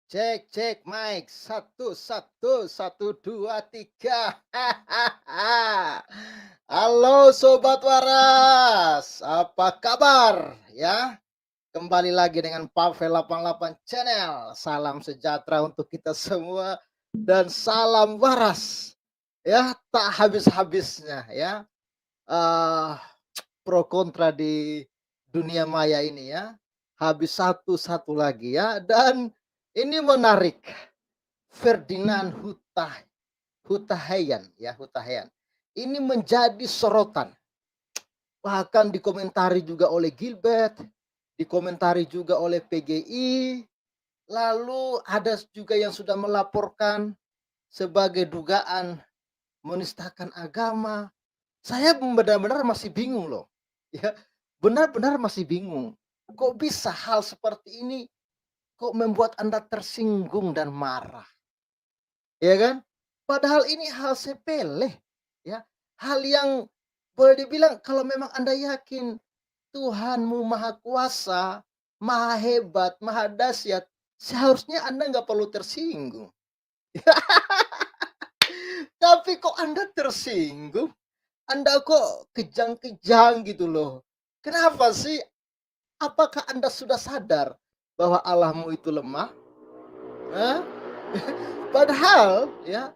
Cek, mic. Satu, satu, satu, dua, tiga. Halo Sobat Waras, apa kabar? Ya, kembali lagi dengan Pavel 88 Channel. Salam sejahtera untuk kita semua dan salam waras. Ya, tak habis-habisnya ya. eh Pro kontra di dunia maya ini ya. Habis satu-satu lagi ya. Dan ini menarik. Ferdinand Hutahayan ya, Hutahayan. Ini menjadi sorotan. Bahkan dikomentari juga oleh Gilbert, dikomentari juga oleh PGI, lalu ada juga yang sudah melaporkan sebagai dugaan menistakan agama. Saya benar-benar masih bingung loh. Ya, benar-benar masih bingung. Kok bisa hal seperti ini kok membuat Anda tersinggung dan marah? Ya kan? Padahal ini hal sepele, ya. Hal yang boleh dibilang kalau memang Anda yakin Tuhanmu Maha Kuasa, Maha Hebat, Maha Dahsyat, seharusnya Anda nggak perlu tersinggung. Tapi kok Anda tersinggung? Anda kok kejang-kejang gitu loh. Kenapa sih? Apakah Anda sudah sadar bahwa Allahmu itu lemah? Hah? Padahal ya,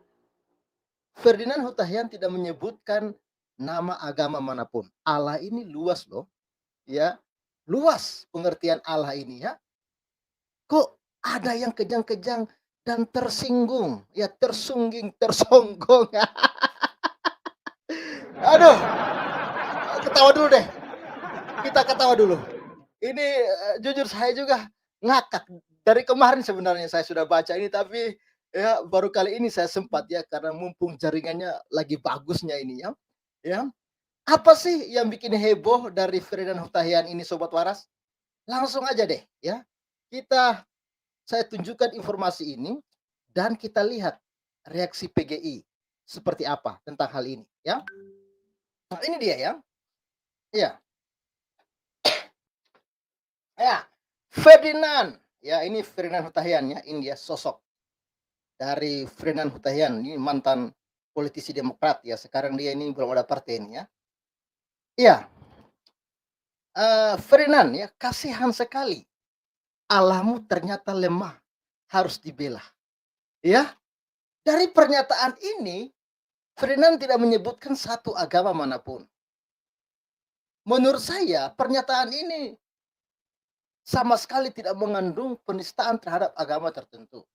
Ferdinand Hutahian tidak menyebutkan nama agama manapun. Allah ini luas loh, ya. Luas pengertian Allah ini ya. Kok ada yang kejang-kejang dan tersinggung, ya tersungging, tersonggong. Aduh, ketawa dulu deh. Kita ketawa dulu. Ini jujur saya juga ngakak. Dari kemarin sebenarnya saya sudah baca ini tapi ya baru kali ini saya sempat ya karena mumpung jaringannya lagi bagusnya ini ya. Ya. Apa sih yang bikin heboh dari Ferdinand Hutahian ini Sobat Waras? Langsung aja deh ya. Saya tunjukkan informasi ini dan kita lihat reaksi PGI seperti apa tentang hal ini ya. Nah, ini dia ya. Iya. Ya. Ferdinand. Ya, ini Ferdinand Hutahian ya, ini dia sosok dari Ferdinand Hutahian, ini mantan politisi Demokrat ya. Sekarang dia ini belum ada partai ini ya. Iya, Ferdinand ya, kasihan sekali. Allahmu ternyata lemah, harus dibela. Ya, dari pernyataan ini, Ferdinand tidak menyebutkan satu agama manapun. Menurut saya, pernyataan ini sama sekali tidak mengandung penistaan terhadap agama tertentu.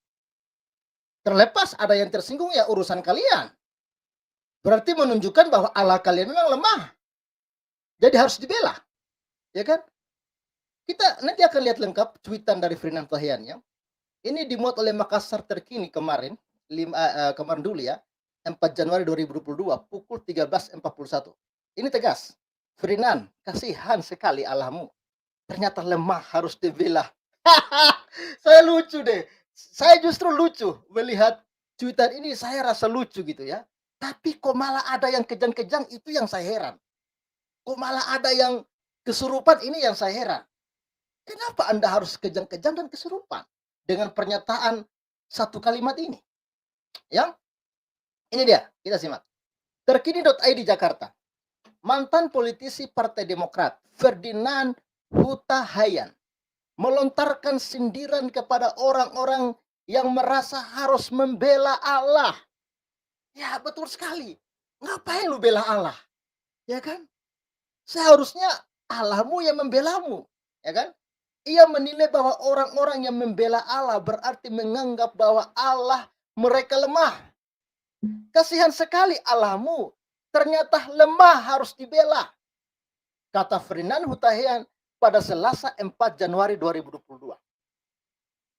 Terlepas ada yang tersinggung ya urusan kalian. Berarti menunjukkan bahwa Allah kalian memang lemah. Jadi harus dibela. Ya kan? Kita nanti akan lihat lengkap cuitan dari Ferdinand Hutahian ya. Ini dimuat oleh Makassar Terkini kemarin, kemarin dulu ya, 4 Januari 2022 pukul 13.41. Ini tegas. Ferdinand, kasihan sekali Allahmu. Ternyata lemah harus dibela. Saya lucu deh. Saya justru lucu melihat cuitan ini, saya rasa lucu gitu ya. Tapi kok malah ada yang kejang-kejang, itu yang saya heran. Kok malah ada yang kesurupan, ini yang saya heran. Kenapa Anda harus kejang-kejang dan kesurupan dengan pernyataan satu kalimat ini? Ya, ini dia, kita simak. Terkini.id Jakarta. Mantan politisi Partai Demokrat Ferdinand Hutahayan melontarkan sindiran kepada orang-orang yang merasa harus membela Allah. Ya, betul sekali. Ngapain lu bela Allah? Ya kan? Seharusnya Allahmu yang membelamu, ya kan? Ia menilai bahwa orang-orang yang membela Allah berarti menganggap bahwa Allah mereka lemah. Kasihan sekali Allahmu, ternyata lemah harus dibela. Kata Ferdinand Hutahian pada Selasa 4 Januari 2022.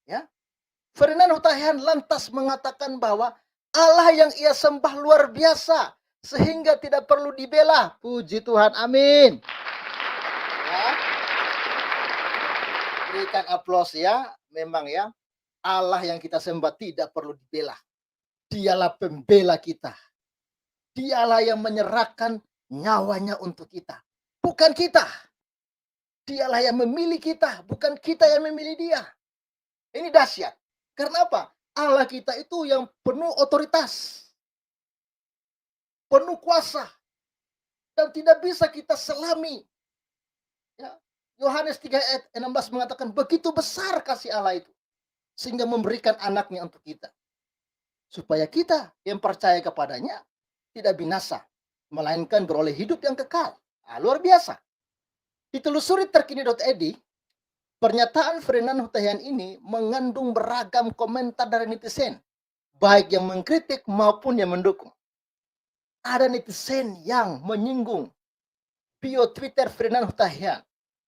Ya. Ferdinand Hutahian lantas mengatakan bahwa Allah yang ia sembah luar biasa sehingga tidak perlu dibela. Puji Tuhan, amin. Ya. Berikan aplaus ya, memang ya. Allah yang kita sembah tidak perlu dibela. Dialah pembela kita. Dialah yang menyerahkan nyawanya untuk kita. Bukan kita. Dialah yang memilih kita, bukan kita yang memilih dia. Ini dahsyat. Karena apa? Allah kita itu yang penuh otoritas, penuh kuasa, dan tidak bisa kita selami. Ya. Yohanes 3 ayat 16 mengatakan begitu besar kasih Allah itu sehingga memberikan anaknya untuk kita. Supaya kita yang percaya kepadanya tidak binasa, melainkan beroleh hidup yang kekal. Nah, luar biasa. Ditelusuri terkini.id, pernyataan Ferdinand Huttahian ini mengandung beragam komentar dari netizen, baik yang mengkritik maupun yang mendukung. Ada netizen yang menyinggung bio Twitter Ferdinand Huttahian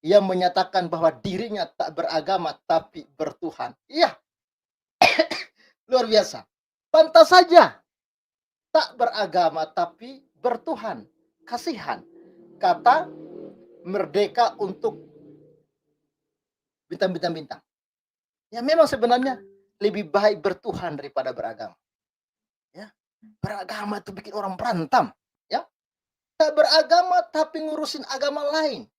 yang menyatakan bahwa dirinya tak beragama tapi bertuhan. Iya, luar biasa. Pantas saja tak beragama tapi bertuhan. Kasihan. Kata merdeka untuk bintang-bintang. Ya memang sebenarnya lebih baik bertuhan daripada beragama. Ya, beragama itu bikin orang berantem. Ya, tak beragama tapi ngurusin agama lain.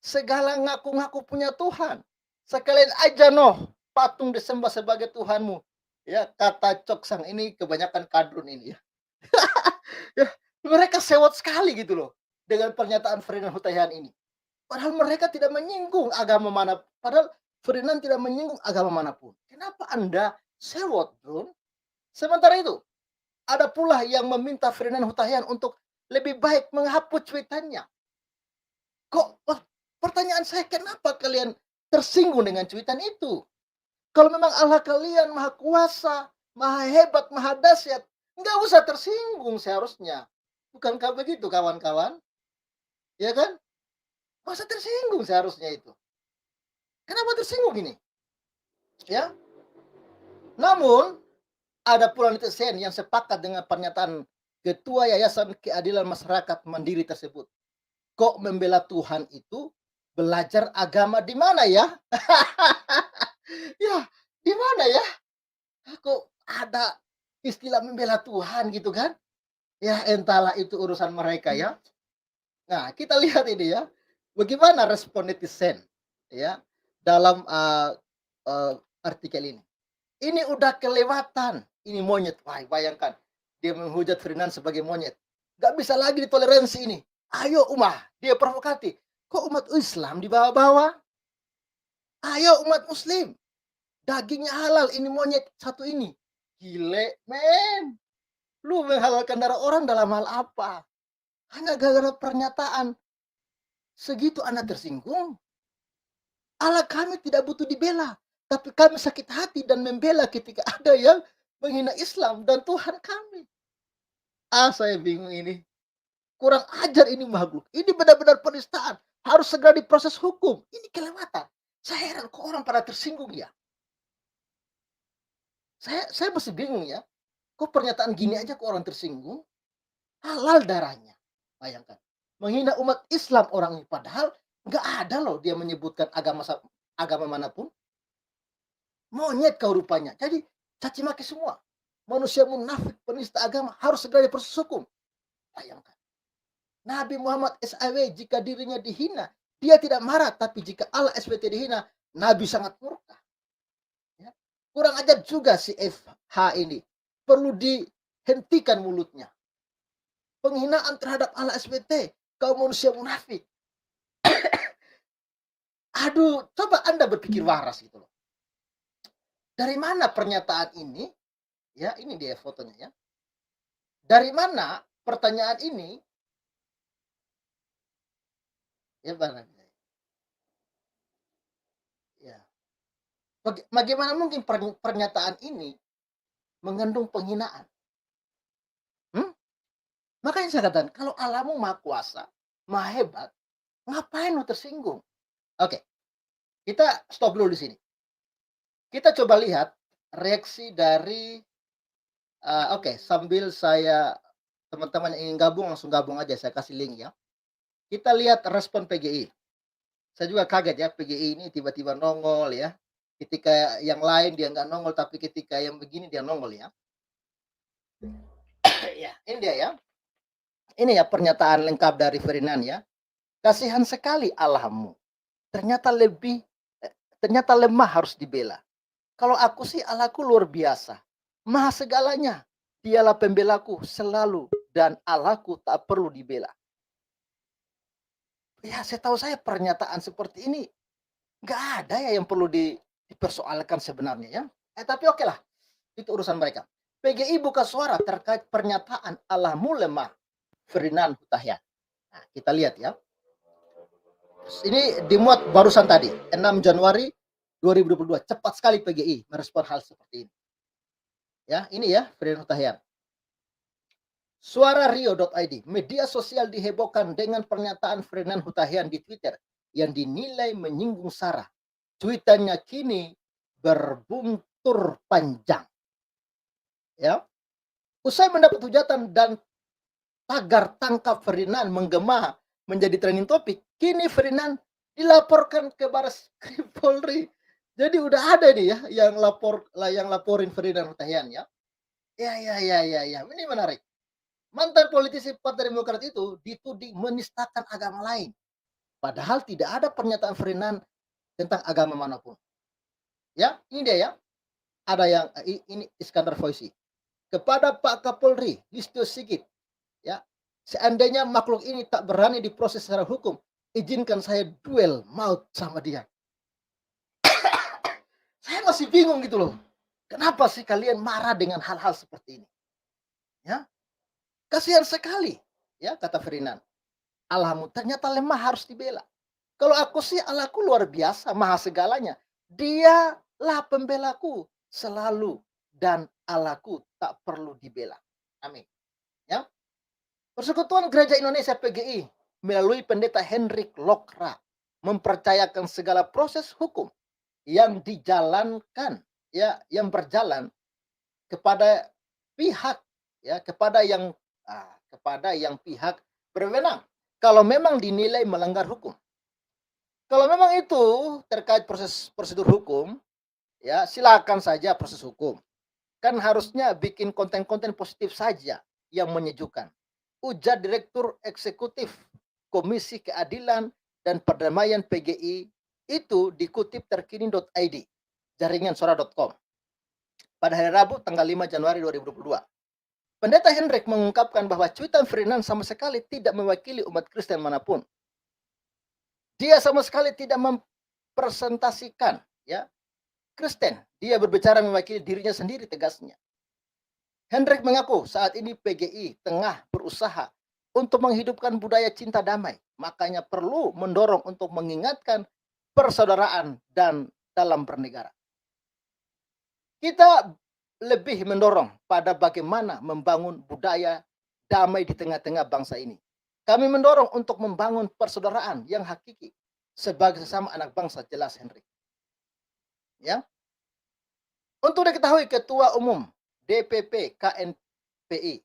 Segala ngaku-ngaku punya Tuhan. Sekalian aja noh patung disembah sebagai Tuhanmu. Ya, kata Coksang ini kebanyakan kadrun ini ya. Ya, mereka sewot sekali gitu loh dengan pernyataan Ferdinand Huttahian ini. Padahal mereka tidak menyinggung agama mana. Padahal Ferdinand tidak menyinggung agama manapun. Kenapa Anda sewot, bro? Sementara itu, ada pula yang meminta Ferdinand Huttahian untuk lebih baik menghapus cuitannya. Kok pertanyaan saya, kenapa kalian tersinggung dengan cuitan itu? Kalau memang Allah kalian maha kuasa, maha hebat, maha dahsyat, nggak usah tersinggung seharusnya. Bukankah begitu kawan-kawan? Ya kan? Nggak usah tersinggung seharusnya itu. Kenapa tersinggung ini? Ya. Namun, ada pula netizen yang sepakat dengan pernyataan Ketua Yayasan Keadilan Masyarakat Mandiri tersebut. Kok membela Tuhan itu belajar agama di mana ya? Ya, di mana ya? Kok ada istilah membela Tuhan gitu kan? Ya entahlah itu urusan mereka ya. Nah, kita lihat ini ya. Bagaimana respon netizen ya dalam artikel ini. Ini udah kelewatan. Ini monyet. Wah, bayangkan. Dia menghujat Ferdinand sebagai monyet. Gak bisa lagi ditoleransi ini. Ayo umat. Dia provokatif. Kok umat Islam dibawa-bawa? Ayo umat Muslim. Dagingnya halal. Ini monyet satu ini. Gile, men. Lu menghalalkan darah orang dalam hal apa? Hanya gara-gara pernyataan. Segitu Anda tersinggung. Allah kami tidak butuh dibela. Tapi kami sakit hati dan membela ketika ada yang menghina Islam dan Tuhan kami. Saya bingung ini. Kurang ajar ini makhluk. Ini benar-benar penistaan. Harus segera diproses hukum. Ini kelewatan. Saya heran kok orang pada tersinggung ya. Saya masih bingung ya. Kok pernyataan gini aja kok orang tersinggung? Halal darahnya. Bayangkan. Menghina umat Islam orang ini. Padahal nggak ada loh dia menyebutkan agama manapun. Monyet kau rupanya. Jadi caci maki semua. Manusia munafik, penista agama harus segera diproses hukum. Bayangkan. Nabi Muhammad SAW jika dirinya dihina, dia tidak marah. Tapi jika Allah SWT dihina, Nabi sangat murka. Ya. Kurang ajar juga si FH ini. Perlu dihentikan mulutnya. Penghinaan terhadap Allah SWT. Kau manusia munafik. Aduh, coba Anda berpikir waras gitu loh. Dari mana pernyataan ini? Ya, ini dia fotonya ya. Dari mana pertanyaan ini? Ya, mana? Ya. Bagaimana mungkin pernyataan ini mengandung penghinaan? Makanya saya katakan, kalau Allahmu maha kuasa, maha hebat, ngapain lu tersinggung? Oke, kita stop dulu di sini. Kita coba lihat reaksi dari oke, sambil saya teman-teman yang ingin gabung langsung gabung aja, saya kasih link ya. Kita lihat respon PGI. Saya juga kaget ya, PGI ini tiba-tiba nongol ya. Ketika yang lain dia nggak nongol, tapi ketika yang begini dia nongol ya. Ya, ini dia ya. Ini ya pernyataan lengkap dari Ferdinand ya. Kasihan sekali Allahmu. Ternyata lemah harus dibela. Kalau aku sih Allahku luar biasa, maha segalanya. Dialah pembelaku selalu dan Allahku tak perlu dibela. Ya, setahu saya pernyataan seperti ini nggak ada ya yang perlu dipersoalkan sebenarnya ya. Tapi oke lah, itu urusan mereka. PGI buka suara terkait pernyataan Allahmu lemah, Ferdinand Hutahian. Nah, kita lihat ya. Ini dimuat barusan tadi, 6 Januari 2022. Cepat sekali PGI merespon hal seperti ini. Ya, ini ya Ferdinand Hutahian. Suarario.id, media sosial dihebohkan dengan pernyataan Ferdinand Hutahian di Twitter yang dinilai menyinggung SARA. Tweetannya kini berbuntur panjang. Ya. Usai mendapat hujatan dan tagar tangkap Ferdinand menggema menjadi trending topik, kini Ferdinand dilaporkan ke Barreskrim Polri. Jadi udah ada nih ya yang laporin Ferdinand Hutahian ya. Ya. Ini menarik. Mantan politisi Partai Demokrat itu dituding menistakan agama lain. Padahal tidak ada pernyataan Ferdinand tentang agama manapun. Ya, ini dia ya. Ada yang ini Iskandar Fauzi. Kepada Pak Kapolri Listio Sigit, ya, seandainya makhluk ini tak berani diproses secara hukum, izinkan saya duel maut sama dia. Saya masih bingung gitu loh. Kenapa sih kalian marah dengan hal-hal seperti ini? Ya, kasihan sekali, ya kata Ferdinand. Allahmu ternyata lemah harus dibela. Kalau aku sih Allahku luar biasa, maha segalanya. Dialah pembelaku selalu dan Allahku tak perlu dibela. Amin. Ya. Persekutuan Gereja Indonesia PGI melalui Pendeta Hendrik Lokra mempercayakan segala proses hukum yang dijalankan yang berjalan kepada pihak kepada yang pihak berwenang kalau memang dinilai melanggar hukum. Kalau memang itu terkait prosedur hukum, ya silakan saja proses hukum. Kan harusnya bikin konten-konten positif saja yang menyejukkan. Ujar Direktur Eksekutif Komisi Keadilan dan Perdamaian PGI itu dikutip terkini.id, jaringan suara.com. Pada hari Rabu tanggal 5 Januari 2022. Pendeta Hendrik mengungkapkan bahwa cuitan Ferdinand sama sekali tidak mewakili umat Kristen manapun. Dia sama sekali tidak mempresentasikan Kristen. Dia berbicara mewakili dirinya sendiri, tegasnya. Hendrik mengaku saat ini PGI tengah berusaha untuk menghidupkan budaya cinta damai. Makanya perlu mendorong untuk mengingatkan persaudaraan dan dalam bernegara. Kita lebih mendorong pada bagaimana membangun budaya damai di tengah-tengah bangsa ini. Kami mendorong untuk membangun persaudaraan yang hakiki sebagai sesama anak bangsa, jelas Hendrik. Ya. Untuk diketahui Ketua Umum DPP KNPI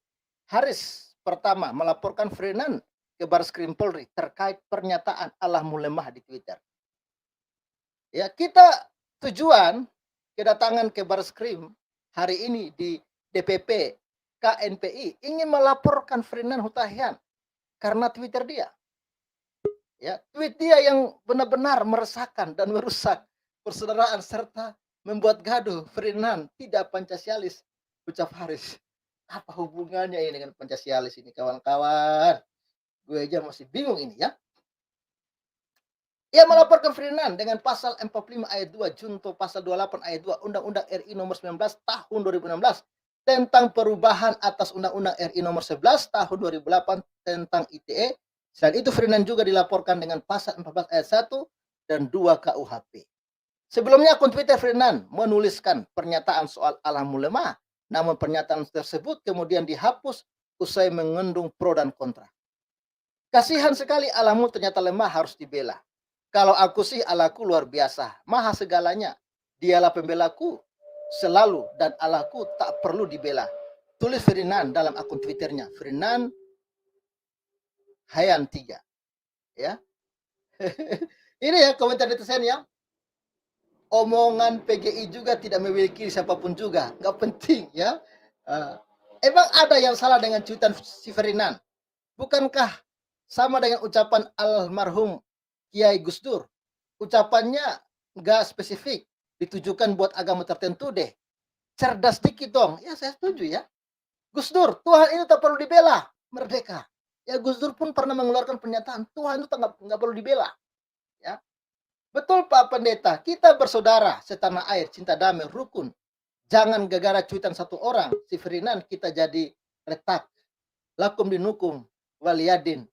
Haris pertama melaporkan Ferdinand ke Barreskrim Polri terkait pernyataan Allahmu lemah di Twitter. Ya, kita tujuan kedatangan ke Barreskrim hari ini di DPP KNPI ingin melaporkan Ferdinand Hutahian karena Twitter dia. Ya, tweet dia yang benar-benar meresahkan dan merusak persaudaraan serta membuat gaduh. Ferdinand tidak Pancasialis, ucap Haris. Apa hubungannya ini dengan Pancasialis ini, kawan-kawan? Gue aja masih bingung ini ya. Ia melaporkan Ferdinand dengan pasal 45 ayat 2 junto pasal 28 ayat 2 Undang-Undang RI nomor 19 tahun 2016 tentang perubahan atas Undang-Undang RI nomor 11 tahun 2008 tentang ITE. Selain itu Ferdinand juga dilaporkan dengan pasal 14 ayat 1 dan 2 KUHP. Sebelumnya akun Twitter Ferdinand menuliskan pernyataan soal Allahmu lemah, namun pernyataan tersebut kemudian dihapus usai mengandung pro dan kontra. Kasihan sekali Allahmu ternyata lemah harus dibela. Kalau aku sih Allahku luar biasa, maha segalanya. Dialah pembelaku selalu dan Allahku tak perlu dibela. Tulis Ferdinand dalam akun Twitternya, Ferdinand Hayan 3. Ya. Ini ya komentar netizen ya. Omongan PGI juga tidak memiliki siapapun juga, nggak penting ya. Emang ada yang salah dengan cuitan si Ferdinand? Bukankah sama dengan ucapan almarhum Kiai Gus Dur? Ucapannya nggak spesifik, ditujukan buat agama tertentu deh. Cerdas dikit dong. Ya saya setuju ya. Gus Dur, Tuhan itu tak perlu dibela, merdeka. Ya Gus Dur pun pernah mengeluarkan pernyataan, Tuhan itu nggak perlu dibela. Ya, betul Pak Pendeta, kita bersaudara setanah air, cinta damai, rukun. Jangan gara-gara cuitan satu orang, si Ferdinand kita jadi retak. Lakum dinukum, waliyadin.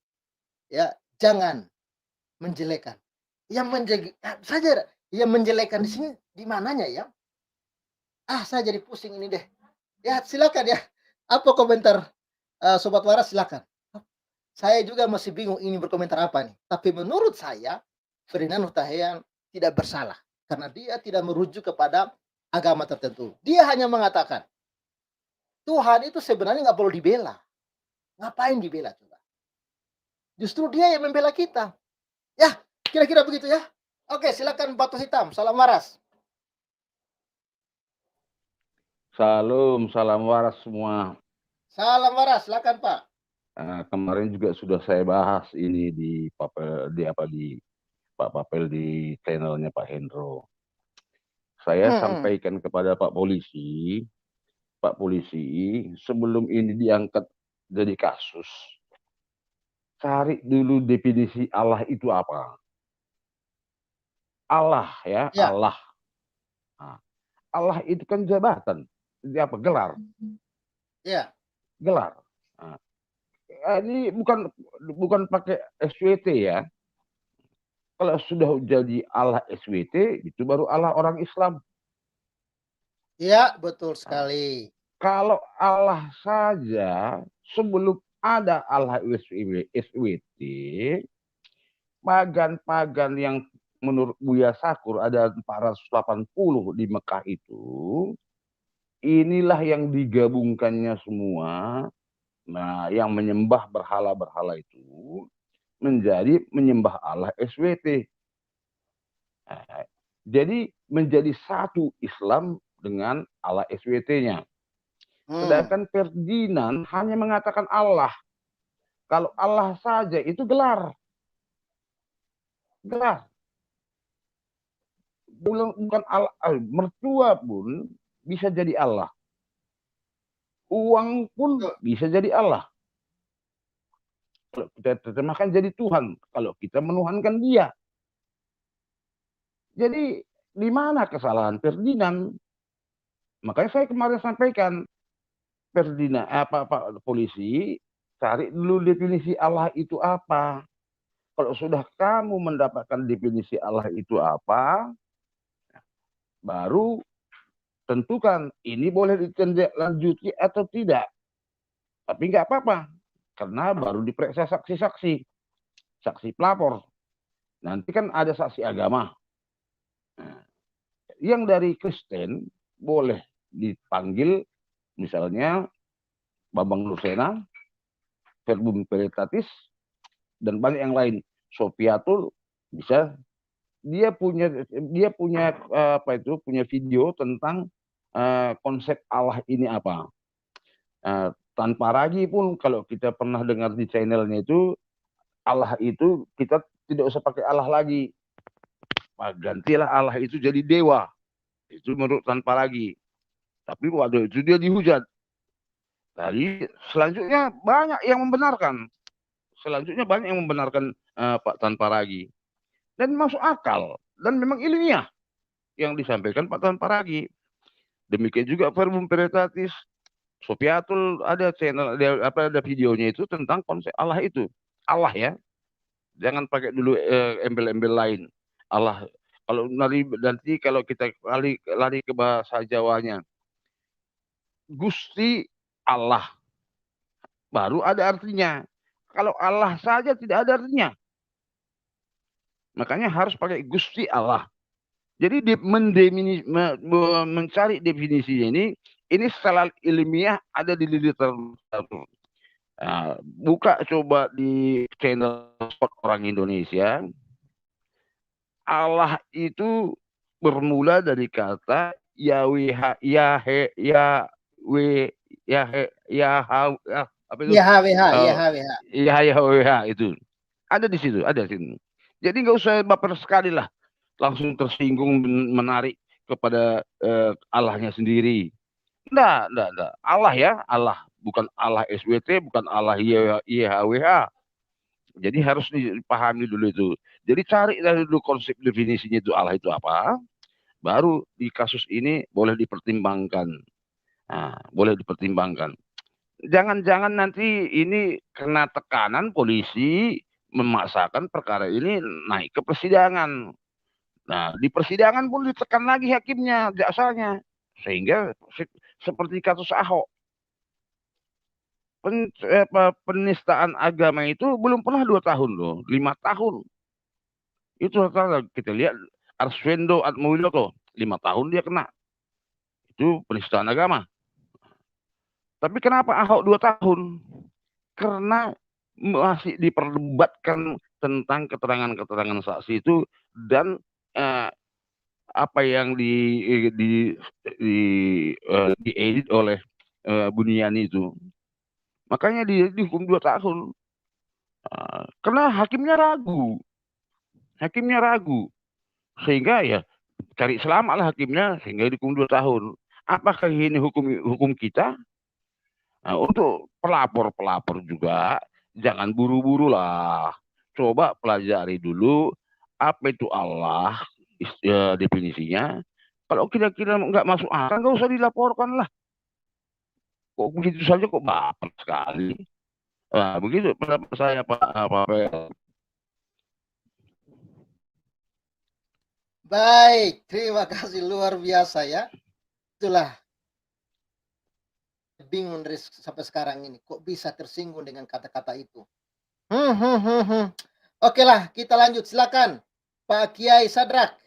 Ya, jangan menjelekan. Yang saja yang menjelekan di sini di mananya ya? Saya jadi pusing ini deh. Ya, silakan ya. Apa komentar Sobat Waras, silakan. Saya juga masih bingung ini berkomentar apa nih. Tapi menurut saya, Ferdinand Huta tidak bersalah. Karena dia tidak merujuk kepada agama tertentu. Dia hanya mengatakan, Tuhan itu sebenarnya nggak perlu dibela. Ngapain dibela coba? Justru dia yang membela kita. Ya, kira-kira begitu ya. Oke, silakan Batu Hitam. Salam Waras. Salam waras semua. Salam Waras, silakan Pak. Kemarin juga sudah saya bahas ini di Pak Papel di channelnya Pak Hendro. Saya sampaikan kepada Pak Polisi, sebelum ini diangkat jadi kasus, cari dulu definisi Allah itu apa. Allah ya. Allah. Nah, Allah itu kan jabatan, apa gelar? Ya. Gelar. Nah, ini bukan pakai SWT ya. Kalau sudah jadi Allah SWT, itu baru Allah orang Islam. Iya, betul sekali. Kalau Allah saja, sebelum ada Allah SWT, pagan-pagan yang menurut Buya Sakur ada 480 di Mekah itu, inilah yang digabungkannya semua. Nah, yang menyembah berhala-berhala itu menjadi menyembah Allah SWT. Nah, jadi menjadi satu Islam dengan Allah SWT-nya. Sedangkan Ferdinand hanya mengatakan Allah. Kalau Allah saja itu gelar. Gelar. Bukan Allah, mertua pun bisa jadi Allah. Uang pun bisa jadi Allah. Kalau kita terjemahkan jadi Tuhan, kalau kita menuhankan dia. Jadi di mana kesalahan Ferdinand? Makanya saya kemarin sampaikan, Ferdinand, Pak Polisi, cari dulu definisi Allah itu apa. Kalau sudah kamu mendapatkan definisi Allah itu apa, baru tentukan ini boleh ditindaklanjuti atau tidak. Tapi nggak apa-apa, karena baru diperiksa saksi-saksi, saksi pelapor. Nanti kan ada saksi agama. Nah, yang dari Kristen boleh dipanggil, misalnya Bambang Nursena, Verbum Veritatis, dan banyak yang lain. Sofiatul bisa, dia punya punya video tentang konsep Allah ini apa. Tanpa ragu pun kalau kita pernah dengar di channelnya itu, Allah itu kita tidak usah pakai Allah lagi. Gantilah Allah itu jadi dewa. Itu menurut Tanpa Ragu. Tapi waktu itu dia dihujat. Tadi selanjutnya banyak yang membenarkan. Pak Tanpa Ragu. Dan masuk akal. Dan memang ilmiah yang disampaikan Pak Tanpa Ragu. Demikian juga Verbum Veritatis. Sofiatul ada channel, ada videonya itu tentang konsep Allah itu. Allah ya. Jangan pakai dulu embel-embel lain. Allah. Kalau nanti kalau kita lari ke bahasa Jawanya, Gusti Allah, baru ada artinya. Kalau Allah saja tidak ada artinya. Makanya harus pakai Gusti Allah. Jadi mencari definisinya ini secara ilmiah ada di literatur. Nah, buka coba di channel orang Indonesia. Allah itu bermula dari kata Yahweh, apa itu? Yahweh itu. Ada di situ, ada di sini. Jadi nggak usah baper sekali lah, langsung tersinggung menarik. kepada Allahnya sendiri. Enggak. Allah ya, Allah. Bukan Allah SWT, bukan Allah YHWH. Jadi harus dipahami dulu itu. Jadi cari dari dulu konsep definisinya itu Allah itu apa. Baru di kasus ini boleh dipertimbangkan. Nah, boleh dipertimbangkan. Jangan-jangan nanti ini kena tekanan polisi memaksakan perkara ini naik ke persidangan. Nah, di persidangan pun ditekan lagi hakimnya, jaksanya. Sehingga seperti kasus Ahok. Penistaan agama itu belum pernah 2 tahun loh, 5 tahun. Itu rata-rata kita lihat Arswendo Atmowiloto, 5 tahun dia kena. Itu penistaan agama. Tapi kenapa Ahok 2 tahun? Karena masih diperdebatkan tentang keterangan-keterangan saksi itu dan apa yang diedit oleh Buniani itu. Makanya dihukum 2 tahun. Karena hakimnya ragu. Sehingga ya cari selamat lah hakimnya sehingga dihukum 2 tahun. Apakah ini hukum kita? Nah, untuk pelapor juga jangan buru-buru lah. Coba pelajari dulu apa itu Allah, definisinya. Kalau kira-kira nggak masuk akal, nggak usah dilaporkan lah. Kok begitu saja kok baper sekali. Nah, begitu pendapat saya Pak Pel. Baik, terima kasih luar biasa ya. Itulah bingung dari sampai sekarang ini. Kok bisa tersinggung dengan kata-kata itu? Oke lah, kita lanjut. Silakan, Pak Kiai Sadrak.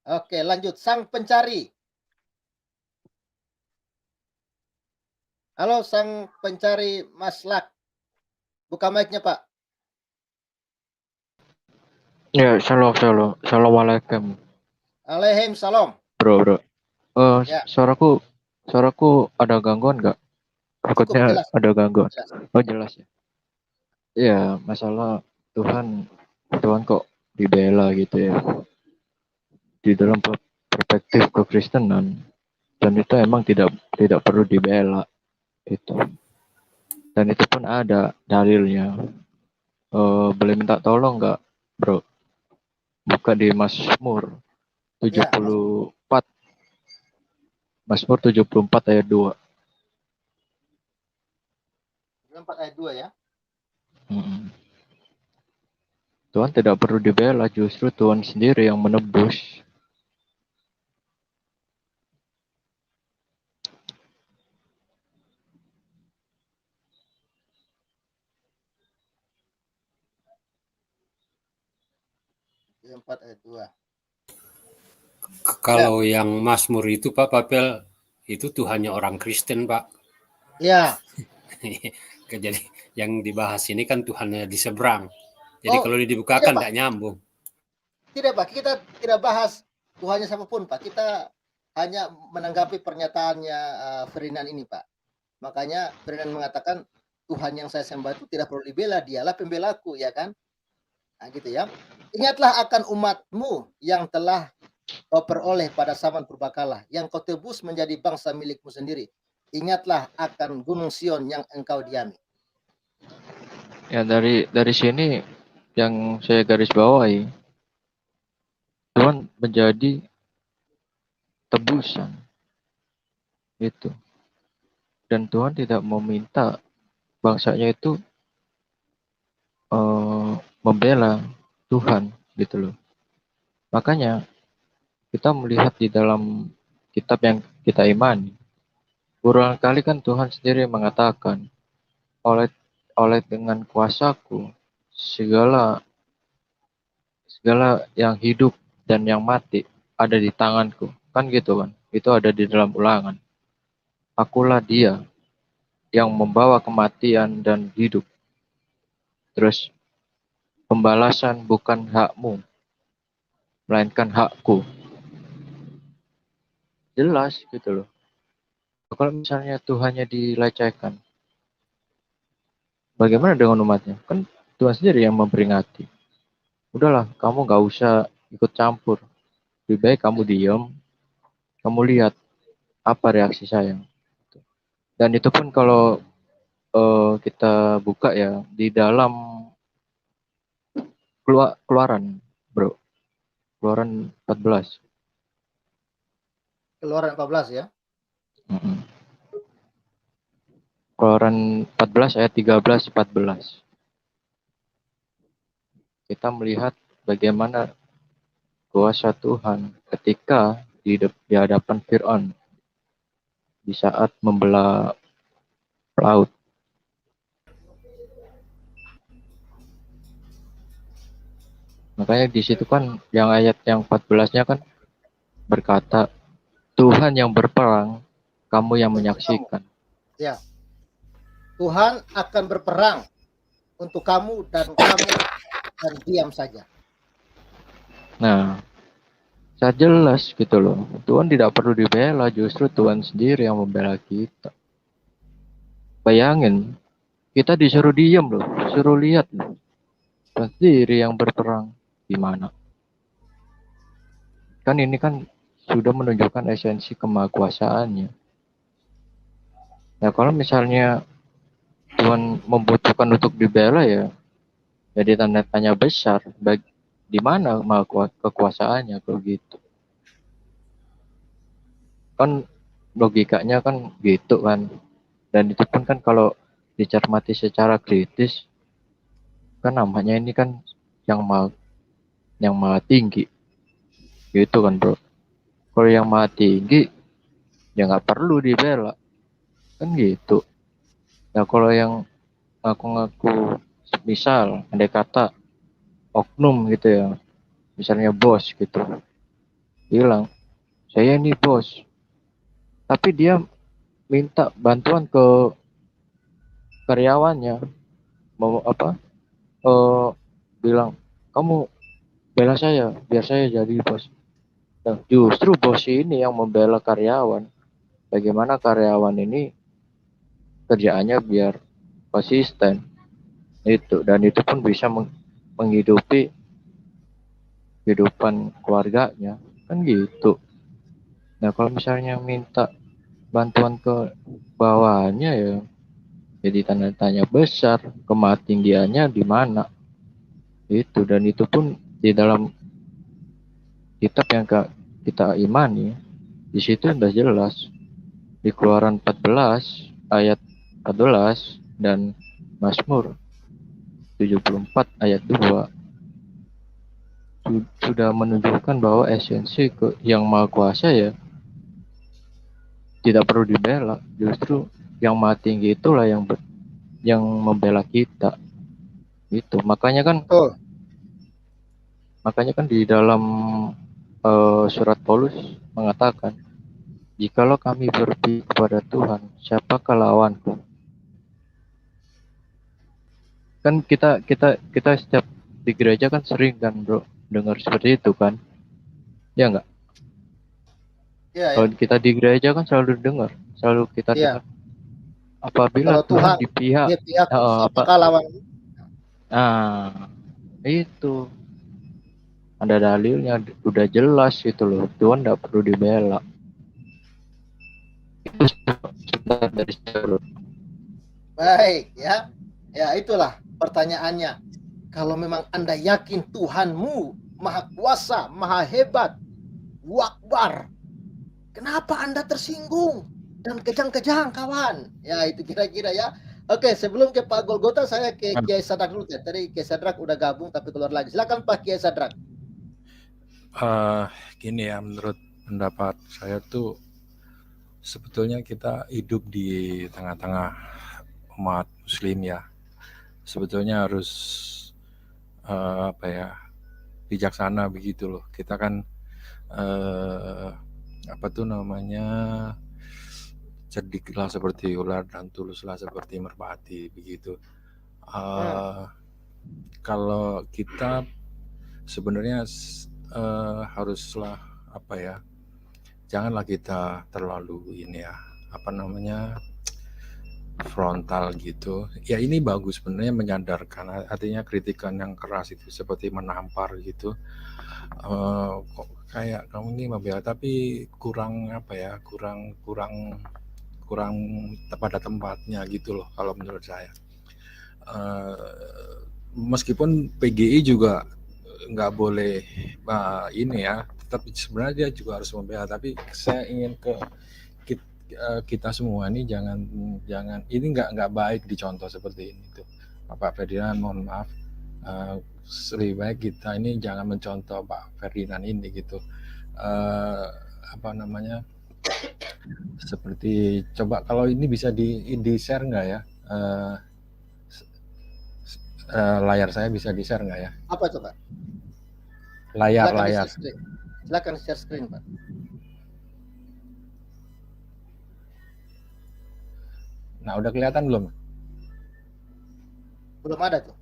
Oke, lanjut. Sang pencari. Halo, sang pencari maslak. Buka mic-nya, Pak. Ya, shalom. Assalamualaikum. Waalaikumsalam. Bro. Ya. Suaraku ada gangguan nggak? Takutnya jelas. ada gangguan. Jelas. Oh, jelas ya. Iya, masalah Tuhan kok dibela gitu ya. Di dalam perspektif kekristenan, dan itu emang tidak perlu dibela itu. Dan itu pun ada dalilnya. Boleh minta tolong nggak, bro? Buka di Mazmur 74. Mazmur 74 ayat 2. 74 ayat 2 ya. Tuhan tidak perlu dibela, justru Tuhan sendiri yang menebus. Ayat 2. Kalau yang Mazmur itu Pak Papel, itu Tuhannya orang Kristen Pak. Ya. Jadi yang dibahas ini kan Tuhannya di seberang. Jadi kalau dibukakan tidak nyambung. Tidak Pak, kita tidak bahas Tuhannya siapapun Pak. Kita hanya menanggapi pernyataannya Ferdinand ini Pak. Makanya Ferdinand mengatakan Tuhan yang saya sembah itu tidak perlu dibela, dialah pembelaku, ya kan? Nah gitu ya. Ingatlah akan umatmu yang telah kau peroleh pada zaman purbakala, yang kau tebus menjadi bangsa milikmu sendiri. Ingatlah akan Gunung Sion yang engkau diami. Ya, dari sini yang saya garis bawahi, Tuhan menjadi tebusan itu, dan Tuhan tidak meminta bangsanya itu membela Tuhan gitu loh. Makanya kita melihat di dalam kitab yang kita imani, berulang kali kan Tuhan sendiri mengatakan, oleh dengan kuasaku segala yang hidup dan yang mati ada di tanganku, kan gitu kan. Itu ada di dalam Ulangan. Akulah Dia yang membawa kematian dan hidup. Terus pembalasan bukan hakmu, melainkan hakku. Jelas gitu loh. Kalau misalnya Tuhannya dilecehkan, bagaimana dengan umatnya? Kan Tuhan sendiri yang memperingati. udahlah kamu nggak usah ikut campur. Lebih baik kamu diam, kamu lihat apa reaksi saya. Dan itu pun kalau kita buka ya di dalam keluaran, bro. Keluaran 14. Keluaran 14 ya. Mm-mm. Keluaran 14 ayat 13-14. Kita melihat bagaimana kuasa Tuhan ketika di hadapan Fir'aun di saat membelah laut. Makanya di situ kan yang ayat yang 14-nya kan berkata, Tuhan yang berperang, kamu yang Untuk kamu. menyaksikan. Ya. Tuhan akan berperang untuk kamu dan diam saja. Nah, saya jelas gitu loh. Tuhan tidak perlu dibela, justru Tuhan sendiri yang membela kita. Bayangin, kita disuruh diam loh, suruh lihat loh. Tuhan sendiri yang berperang. Gimana? Kan ini kan sudah menunjukkan esensi kemahakuasaannya. Nah, kalau misalnya Tuhan membutuhkan untuk dibela ya, jadi tanda tanya besar. Di mana kekuasaannya kalau gitu? Kan logikanya kan gitu kan. Dan itu pun kan kalau dicermati secara kritis, kan namanya ini kan yang maha tinggi. Gitu kan bro. Kalau yang maha tinggi, ya nggak perlu dibela. Kan gitu. Nah kalau yang ngaku-ngaku misal andai kata oknum gitu ya, misalnya bos gitu bilang saya ini bos, tapi dia minta bantuan ke karyawannya, mau apa, bilang kamu bela saya biar saya jadi bos. Nah, justru bos ini yang membela karyawan, bagaimana karyawan ini kerjaannya biar konsisten itu, dan itu pun bisa menghidupi kehidupan keluarganya kan gitu. Nah kalau misalnya minta bantuan ke bawahnya ya jadi tanda tanya besar kematinggiannya di mana itu. Dan itu pun di dalam kitab yang kita imani di situ sudah jelas di Keluaran 14 ayat 14 dan Mazmur 74 ayat 2 sudah menunjukkan bahwa esensi yang maha kuasa ya tidak perlu dibela, justru yang maha tinggi itulah yang membela kita itu. Betul. Makanya kan di dalam surat Paulus mengatakan, jikalau kami berpihak kepada Tuhan, siapakah lawanku? Kan kita setiap di gereja kan sering kan bro dengar seperti itu kan, ya enggak? Ya, Kalau ya. kita di gereja kan selalu kita Ya. dengar, apabila Kalau Tuhan Tuhan di pihak dia pihakku, apa, siapakah lawan? nah itu ada dalilnya, udah jelas itu loh, Tuhan tidak perlu dibela. Itu sebentar dari saya bro. Baik, ya. Ya, itulah pertanyaannya. Kalau memang Anda yakin Tuhanmu maha kuasa, maha hebat, wakbar, kenapa Anda tersinggung dan kejang-kejang kawan? Ya, itu kira-kira ya. Oke, sebelum ke Pak Golgota, saya ke Kiai Sadrak dulu ya. Tadi Kiai Sadrak udah gabung tapi keluar lagi. Silakan Pak Kiai Sadrak. Gini ya, menurut pendapat saya tuh sebetulnya kita hidup di tengah-tengah umat muslim ya, sebetulnya harus bijaksana begitu loh. Kita kan cerdiklah seperti ular dan tuluslah seperti merpati begitu. Kalau kita sebenarnya haruslah janganlah kita terlalu frontal gitu. Ya ini bagus sebenarnya, menyadarkan, artinya kritikan yang keras itu seperti menampar gitu. Kok kayak kamu ini membela tapi kurang apa ya, kurang pada tempatnya gitu loh kalau menurut saya. Meskipun PGI juga nggak boleh ini ya, tetap sebenarnya dia juga harus membela, tapi saya ingin ke kita semua ini jangan ini nggak baik dicontoh seperti ini tuh Pak Ferdinand, mohon maaf, lebih baik kita ini jangan mencontoh Pak Ferdinand ini gitu. Apa namanya, seperti coba kalau ini bisa di share nggak ya, layar saya bisa di share nggak ya, Apa coba? layar Silakan share screen, Pak. Nah udah kelihatan belum? Belum ada tuh.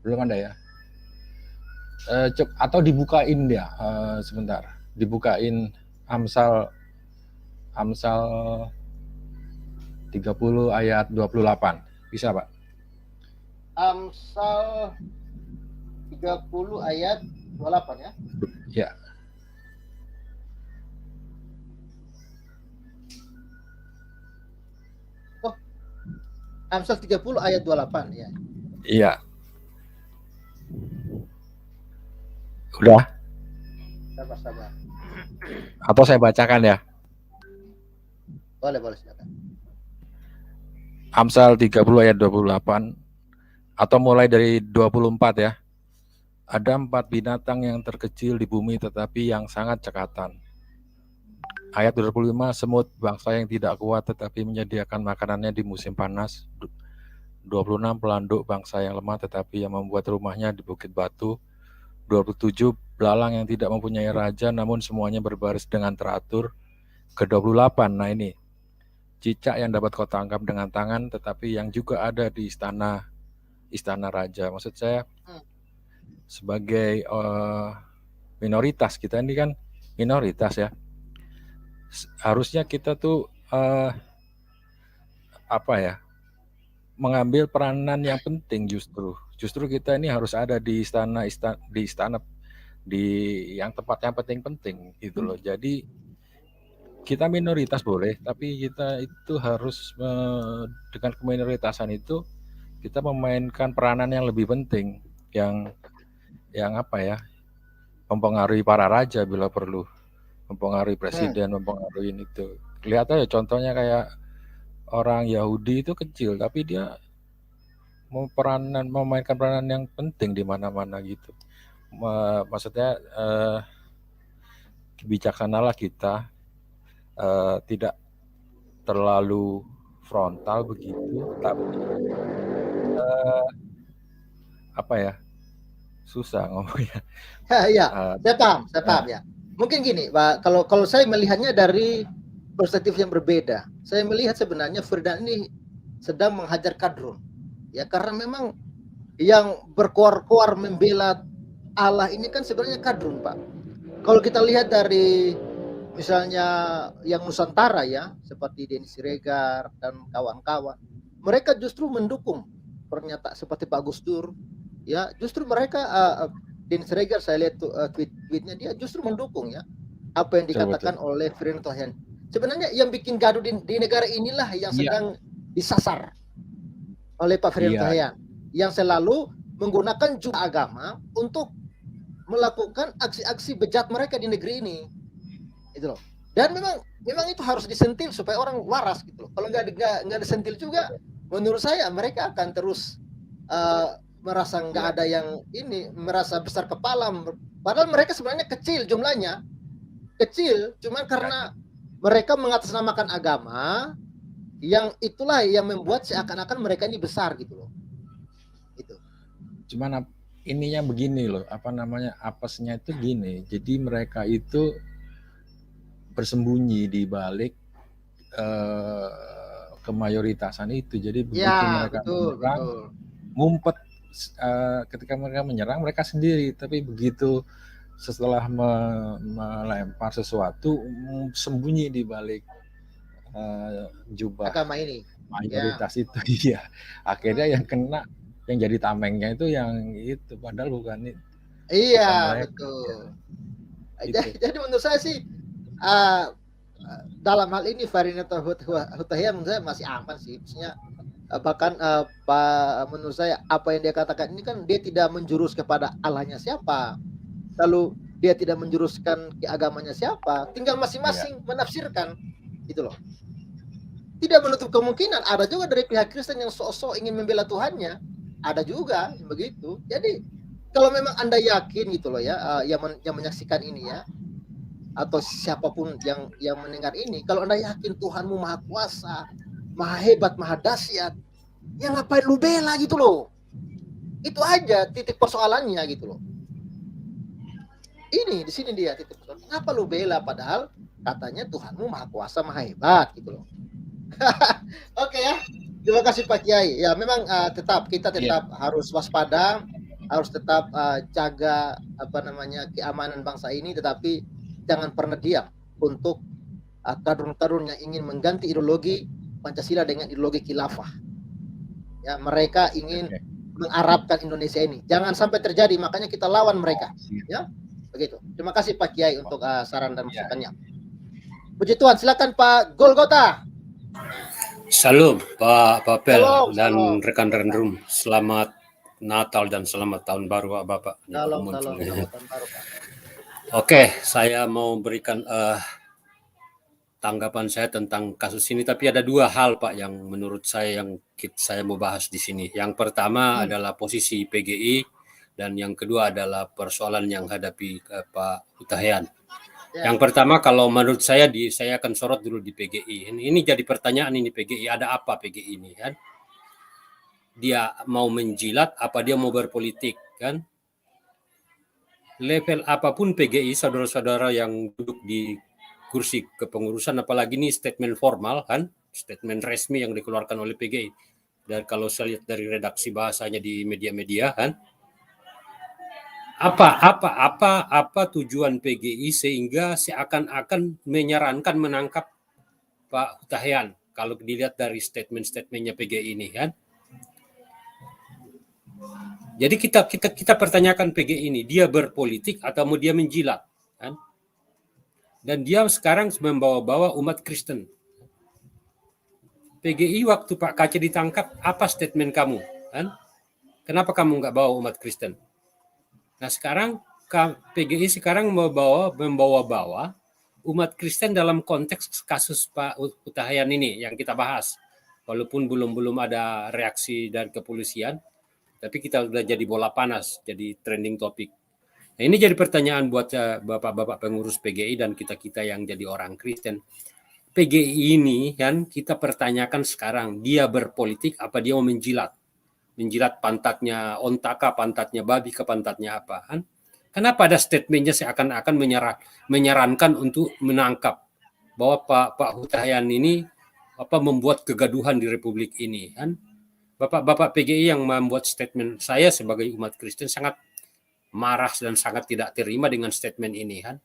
Belum ada ya. Atau dibukain dia, sebentar, dibukain Amsal 30 ayat 28, bisa Pak? Amsal 30 ayat 28 ya. Ya. Amsal 30 ayat 28 ya. Iya. Udah? Sabar. Atau saya bacakan ya? Boleh silakan. Amsal 30 ayat 28 atau mulai dari 24 ya. Ada 4 binatang yang terkecil di bumi tetapi yang sangat cekatan. Ayat 25, semut, bangsa yang tidak kuat tetapi menyediakan makanannya di musim panas. 26, pelanduk, bangsa yang lemah tetapi yang membuat rumahnya di bukit batu. 27, belalang yang tidak mempunyai raja namun semuanya berbaris dengan teratur. Ke-28, nah ini, cicak yang dapat kau tangkap dengan tangan tetapi yang juga ada di istana raja. Maksud saya sebagai minoritas, kita ini kan minoritas ya, harusnya kita tuh apa ya, mengambil peranan yang penting. Justru kita ini harus ada di istana di yang tempat yang penting gitu loh. Jadi kita minoritas boleh, tapi kita itu harus dengan keminoritasan itu kita memainkan peranan yang lebih penting, yang apa ya, mempengaruhi para raja bila perlu, mempengaruhi presiden, mempengaruhi itu. Lihat aja contohnya kayak orang Yahudi itu kecil, tapi dia memainkan peranan yang penting di mana-mana gitu. Maksudnya bijaksanalah kita, tidak terlalu frontal begitu, tapi apa ya, susah ngomongnya. Ya, saya paham ya. Mungkin gini, Pak, kalau saya melihatnya dari perspektif yang berbeda. Saya melihat sebenarnya Ferdinand ini sedang menghajar kadrun. Ya, karena memang yang berkoar-koar membela Allah ini kan sebenarnya kadrun, Pak. Kalau kita lihat dari misalnya yang Nusantara ya, seperti Denny Siregar dan kawan-kawan, mereka justru mendukung pernyataan seperti Pak Gus Dur, ya, justru mereka Denny Siregar saya lihat tweetnya, dia justru mendukung ya apa yang dikatakan oleh Ferdinand Tohen. Sebenarnya yang bikin gaduh di negara inilah yang sedang disasar oleh Pak Ferdinand Tohen, yang selalu menggunakan jubah agama untuk melakukan aksi-aksi bejat mereka di negeri ini, itu loh. Dan memang itu harus disentil supaya orang waras gitu loh. Kalau nggak disentil juga, menurut saya mereka akan terus merasa nggak ada yang ini, merasa besar kepala. Padahal mereka sebenarnya kecil jumlahnya, cuma karena mereka mengatasnamakan agama, yang itulah yang membuat seakan-akan mereka ini besar gitu loh. Itu. Cuman ininya begini loh, apa namanya, apesnya itu gini. Jadi mereka itu bersembunyi di balik kemayoritasan itu. Jadi begitu mereka menyerang, ngumpet. Ketika mereka menyerang mereka sendiri, tapi begitu setelah melempar sesuatu, sembunyi di balik jubah agama ini. mayoritas itu iya. Akhirnya yang kena, yang jadi tamengnya itu yang itu, padahal bukan Iya, mereka. betul. Itu. Jadi menurut saya sih dalam hal ini Farinato Hutahyan menurut saya masih aman sih. Maksudnya bahkan menurut saya apa yang dia katakan ini kan dia tidak menjurus kepada Allahnya siapa, lalu dia tidak menjuruskan ke agamanya siapa, tinggal masing-masing menafsirkan gitu loh. Tidak menutup kemungkinan ada juga dari pihak Kristen yang sok-sok ingin membela Tuhannya, ada juga yang begitu. Jadi kalau memang Anda yakin gitu loh ya, yang menyaksikan ini ya, atau siapapun yang mendengar ini, kalau Anda yakin Tuhanmu maha kuasa, maha hebat, maha dahsyat, ya ngapain lu bela gitu loh. Itu aja titik persoalannya gitu loh. Ini di sini dia titik persoalan. Kenapa lu bela padahal katanya Tuhanmu maha kuasa, maha hebat gitu loh. Oke ya. Terima kasih Pak Kiai. Ya memang kita tetap harus waspada, harus tetap jaga keamanan bangsa ini, tetapi jangan pernah diam untuk kadrun-kadrun yang ingin mengganti ideologi Pancasila dengan ideologi khilafah. Ya, mereka ingin mengarabkan Indonesia ini. Jangan sampai terjadi, makanya kita lawan mereka. Ya, begitu. Terima kasih Pak Kiai untuk saran dan masukannya. Puji Tuhan, silakan Pak Golgota. Salam Pak Papel dan salam. rekan-rekan room. Selamat Natal dan selamat tahun baru Bapak. Salam tahun baru Pak. Oke, saya mau berikan tanggapan saya tentang kasus ini, tapi ada dua hal Pak yang menurut saya mau bahas di sini. Yang pertama adalah posisi PGI dan yang kedua adalah persoalan yang hadapi Pak Hutahyan. Yang pertama, kalau menurut saya akan sorot dulu di PGI. Ini jadi pertanyaan ini PGI, ada apa PGI ini kan? Dia mau menjilat apa dia mau berpolitik kan? Level apapun PGI, saudara-saudara yang duduk di kursi kepengurusan, apalagi ini statement formal kan, statement resmi yang dikeluarkan oleh PGI. Dan kalau saya lihat dari redaksi bahasanya di media-media kan, apa tujuan PGI sehingga seakan-akan menyarankan menangkap Pak Hutahyan kalau dilihat dari statement-statementnya PGI ini kan. Jadi kita pertanyakan PGI ini, dia berpolitik atau mau dia menjilat kan? Dan dia sekarang membawa-bawa umat Kristen. PGI waktu Pak Kace ditangkap, apa statement kamu kan? Kenapa kamu nggak bawa umat Kristen? Nah sekarang PGI sekarang membawa-bawa umat Kristen dalam konteks kasus Pak Hutahyan ini yang kita bahas. Walaupun belum ada reaksi dari kepolisian, tapi kita sudah jadi bola panas, jadi trending topik. Nah ini jadi pertanyaan buat bapak-bapak pengurus PGI dan kita-kita yang jadi orang Kristen. PGI ini kan kita pertanyakan sekarang, dia berpolitik apa dia mau menjilat? Menjilat pantatnya ontaka, pantatnya babi, ke pantatnya apa kan? Kenapa ada statementnya seakan-akan menyarankan untuk menangkap bahwa Pak Hutahyan ini membuat kegaduhan di Republik ini kan? Bapak-bapak PGI yang membuat statement, saya sebagai umat Kristen sangat marah dan sangat tidak terima dengan statement ini kan?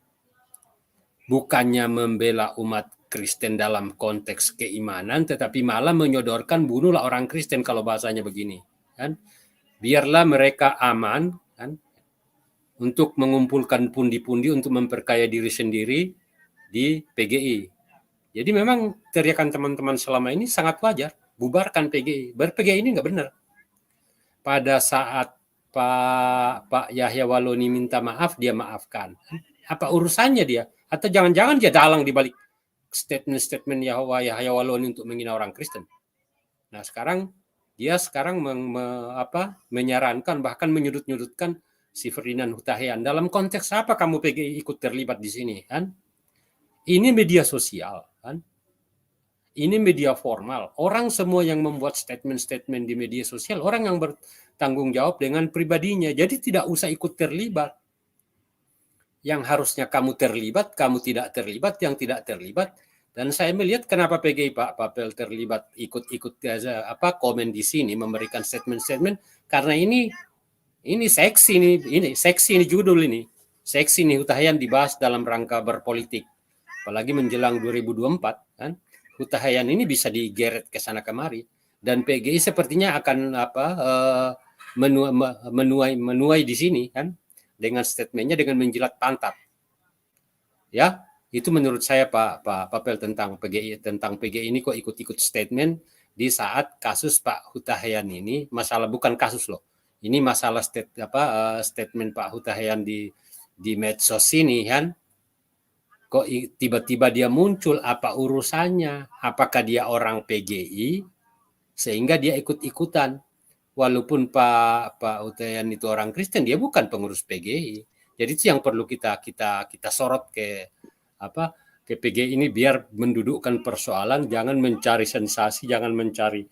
Bukannya membela umat Kristen dalam konteks keimanan, tetapi malah menyodorkan bunuhlah orang Kristen kalau bahasanya begini. Kan? Biarlah mereka aman kan, untuk mengumpulkan pundi-pundi untuk memperkaya diri sendiri di PGI. Jadi memang teriakan teman-teman selama ini sangat wajar, bubarkan PGI. PGI ini nggak benar. Pada saat Pak Yahya Waloni minta maaf, dia maafkan. Apa urusannya dia? Atau jangan-jangan dia dalang di balik statement-statement Yahya Waloni untuk menghina orang Kristen. Nah sekarang dia menyarankan bahkan menyudut-nyudutkan si Ferdinand Hutahyan. Dalam konteks apa kamu PGI ikut terlibat di sini kan? Ini media sosial kan? Ini media formal. Orang semua yang membuat statement-statement di media sosial, orang yang bertanggung jawab dengan pribadinya. Jadi tidak usah ikut terlibat. Yang harusnya kamu terlibat, kamu tidak terlibat, yang tidak terlibat. Dan saya melihat kenapa PGI Pak Papel terlibat ikut-ikut komen di sini memberikan statement-statement karena ini seksi ini judul ini. Seksi nih Hutahyan dibahas dalam rangka berpolitik. Apalagi menjelang 2024 kan. Huta Heian ini bisa digeret ke sana kemari, dan PGI sepertinya akan menuai di sini kan dengan statementnya dengan menjilat pantat. Ya, itu menurut saya Pak Papel tentang PGI ini kok ikut-ikut statement di saat kasus Pak Huta Heian ini, masalah bukan kasus loh. Ini masalah statement Pak Huta Heian di medsos ini kan. Kok tiba-tiba dia muncul, apa urusannya? Apakah dia orang PGI sehingga dia ikut-ikutan? Walaupun Pak Huta Heian itu orang Kristen, dia bukan pengurus PGI. Jadi itu yang perlu kita sorot ke PGI ini, biar mendudukkan persoalan, jangan mencari sensasi, jangan mencari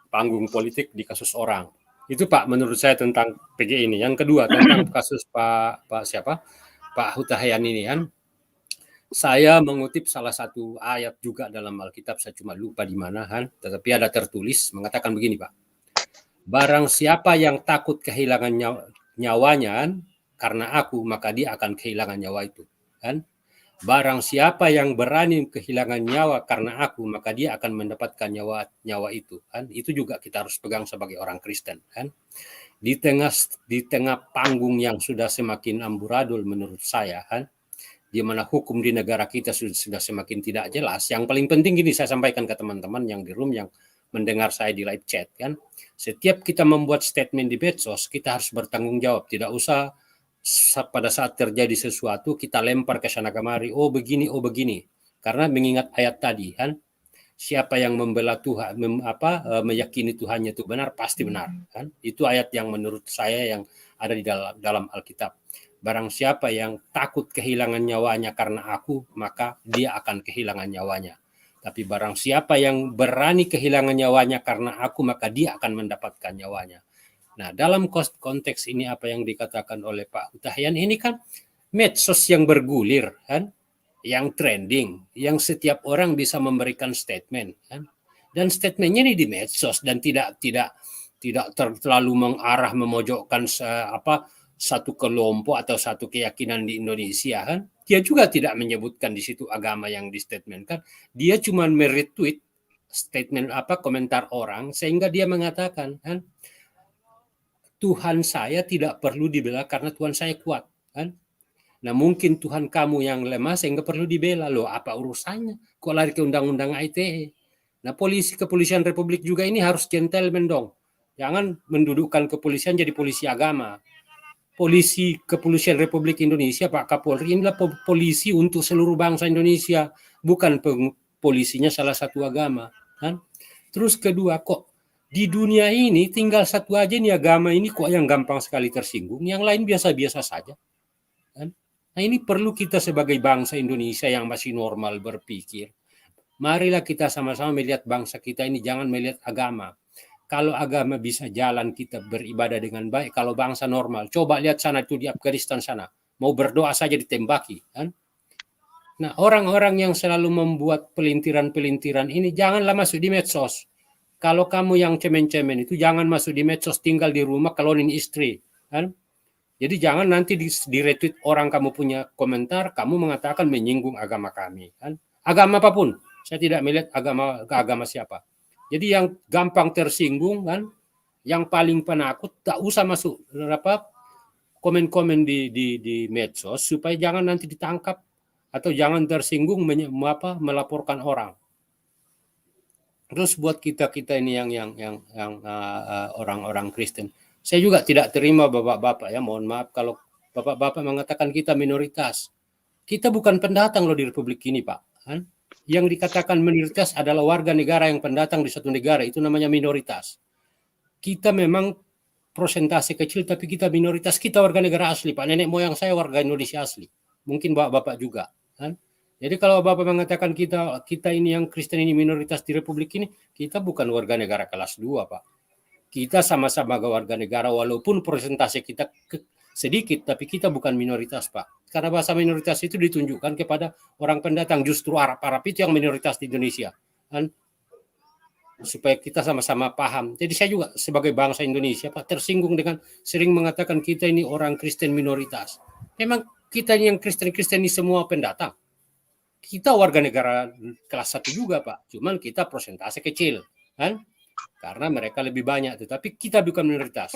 panggung politik di kasus orang. Itu Pak menurut saya tentang PGI ini. Yang kedua tentang kasus Pak Huta Heian ini kan. Saya mengutip salah satu ayat juga dalam Alkitab, saya cuma lupa di mana kan, tetapi ada tertulis mengatakan begini Pak. Barang siapa yang takut kehilangan nyawanya karena aku, maka dia akan kehilangan nyawa itu kan. Barang siapa yang berani kehilangan nyawa karena aku, maka dia akan mendapatkan nyawa itu kan. Itu juga kita harus pegang sebagai orang Kristen kan. Di tengah panggung yang sudah semakin amburadul menurut saya kan, di mana hukum di negara kita sudah semakin tidak jelas. Yang paling penting gini saya sampaikan ke teman-teman yang di room, yang mendengar saya di live chat kan. Setiap kita membuat statement di medsos, kita harus bertanggung jawab. Tidak usah pada saat terjadi sesuatu kita lempar ke sana kemari, oh begini. Karena mengingat ayat tadi kan, siapa yang membela Tuhan, meyakini Tuhannya itu benar, pasti benar kan. Itu ayat yang menurut saya yang ada di dalam Alkitab. Barang siapa yang takut kehilangan nyawanya karena aku, maka dia akan kehilangan nyawanya. Tapi barang siapa yang berani kehilangan nyawanya karena aku, maka dia akan mendapatkan nyawanya. Nah, dalam konteks ini apa yang dikatakan oleh Pak Huta Heian ini kan medsos yang bergulir kan, yang trending, yang setiap orang bisa memberikan statement kan. Dan statementnya ini di medsos dan tidak terlalu mengarah memojokkan satu kelompok atau satu keyakinan di Indonesia kan. Dia juga tidak menyebutkan di situ agama yang di statement kan. Dia cuma meretweet statement komentar orang, sehingga dia mengatakan kan, Tuhan saya tidak perlu dibela karena Tuhan saya kuat kan. Nah mungkin Tuhan kamu yang lemah sehingga perlu dibela. Loh apa urusannya? Kok lari ke undang-undang ITE? Nah kepolisian Republik juga ini harus gentleman dong. Jangan mendudukkan kepolisian jadi polisi agama. Kepolisian Republik Indonesia, Pak Kapolri, inilah polisi untuk seluruh bangsa Indonesia, bukan polisinya salah satu agama kan. Terus kedua, kok di dunia ini tinggal satu aja nih agama ini kok yang gampang sekali tersinggung, yang lain biasa-biasa saja kan. Nah ini perlu kita sebagai bangsa Indonesia yang masih normal berpikir, marilah kita sama-sama melihat bangsa kita ini, jangan melihat agama. Kalau agama bisa jalan, kita beribadah dengan baik. Kalau bangsa normal, coba lihat sana itu di Afghanistan sana, mau berdoa saja ditembaki kan. Nah orang-orang yang selalu membuat pelintiran-pelintiran ini janganlah masuk di medsos. Kalau kamu yang cemen-cemen itu jangan masuk di medsos, tinggal di rumah kalonin istri kan. Jadi jangan nanti di retweet orang kamu punya komentar, kamu mengatakan menyinggung agama kami kan. Agama apapun, saya tidak melihat agama siapa. Jadi yang gampang tersinggung kan, yang paling penakut, tak usah masuk komen-komen di medsos supaya jangan nanti ditangkap atau jangan tersinggung melaporkan orang. Terus buat kita ini yang orang-orang Kristen, saya juga tidak terima bapak-bapak ya, mohon maaf kalau bapak-bapak mengatakan kita minoritas. Kita bukan pendatang loh di Republik ini Pak kan. Yang dikatakan minoritas adalah warga negara yang pendatang di suatu negara, itu namanya minoritas. Kita memang persentase kecil tapi kita minoritas, kita warga negara asli Pak. Nenek moyang saya warga Indonesia asli, mungkin bapak juga kan. Jadi kalau bapak mengatakan kita ini yang Kristen ini minoritas di Republik ini, kita bukan warga negara kelas 2 Pak. Kita sama-sama warga negara walaupun persentase kita sedikit, tapi kita bukan minoritas Pak. Karena bahasa minoritas itu ditunjukkan kepada orang pendatang, justru Arab itu yang minoritas di Indonesia kan? Supaya kita sama-sama paham. Jadi saya juga sebagai bangsa Indonesia Pak tersinggung dengan sering mengatakan kita ini orang Kristen minoritas. Memang kita yang Kristen ini semua pendatang. Kita warga negara kelas 1 juga, Pak. Cuman kita persentase kecil, kan? Karena mereka lebih banyak, tetapi kita bukan minoritas.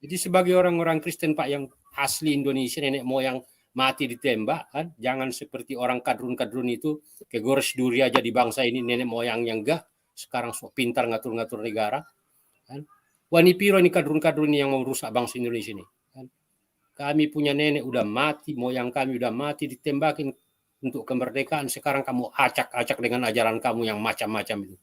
Jadi sebagai orang-orang Kristen, Pak, yang asli Indonesia, nenek moyang mati ditembak, kan? Jangan seperti orang kadrun-kadrun itu ke gores duri aja di bangsa ini, nenek moyang yang enggak, sekarang sok pintar ngatur-ngatur negara, kan? Wani piro ini kadrun-kadrun yang mau rusak bangsa Indonesia ini, kan? Kami punya nenek udah mati, moyang kami udah mati ditembakin untuk kemerdekaan, sekarang kamu acak-acak dengan ajaran kamu yang macam-macam itu.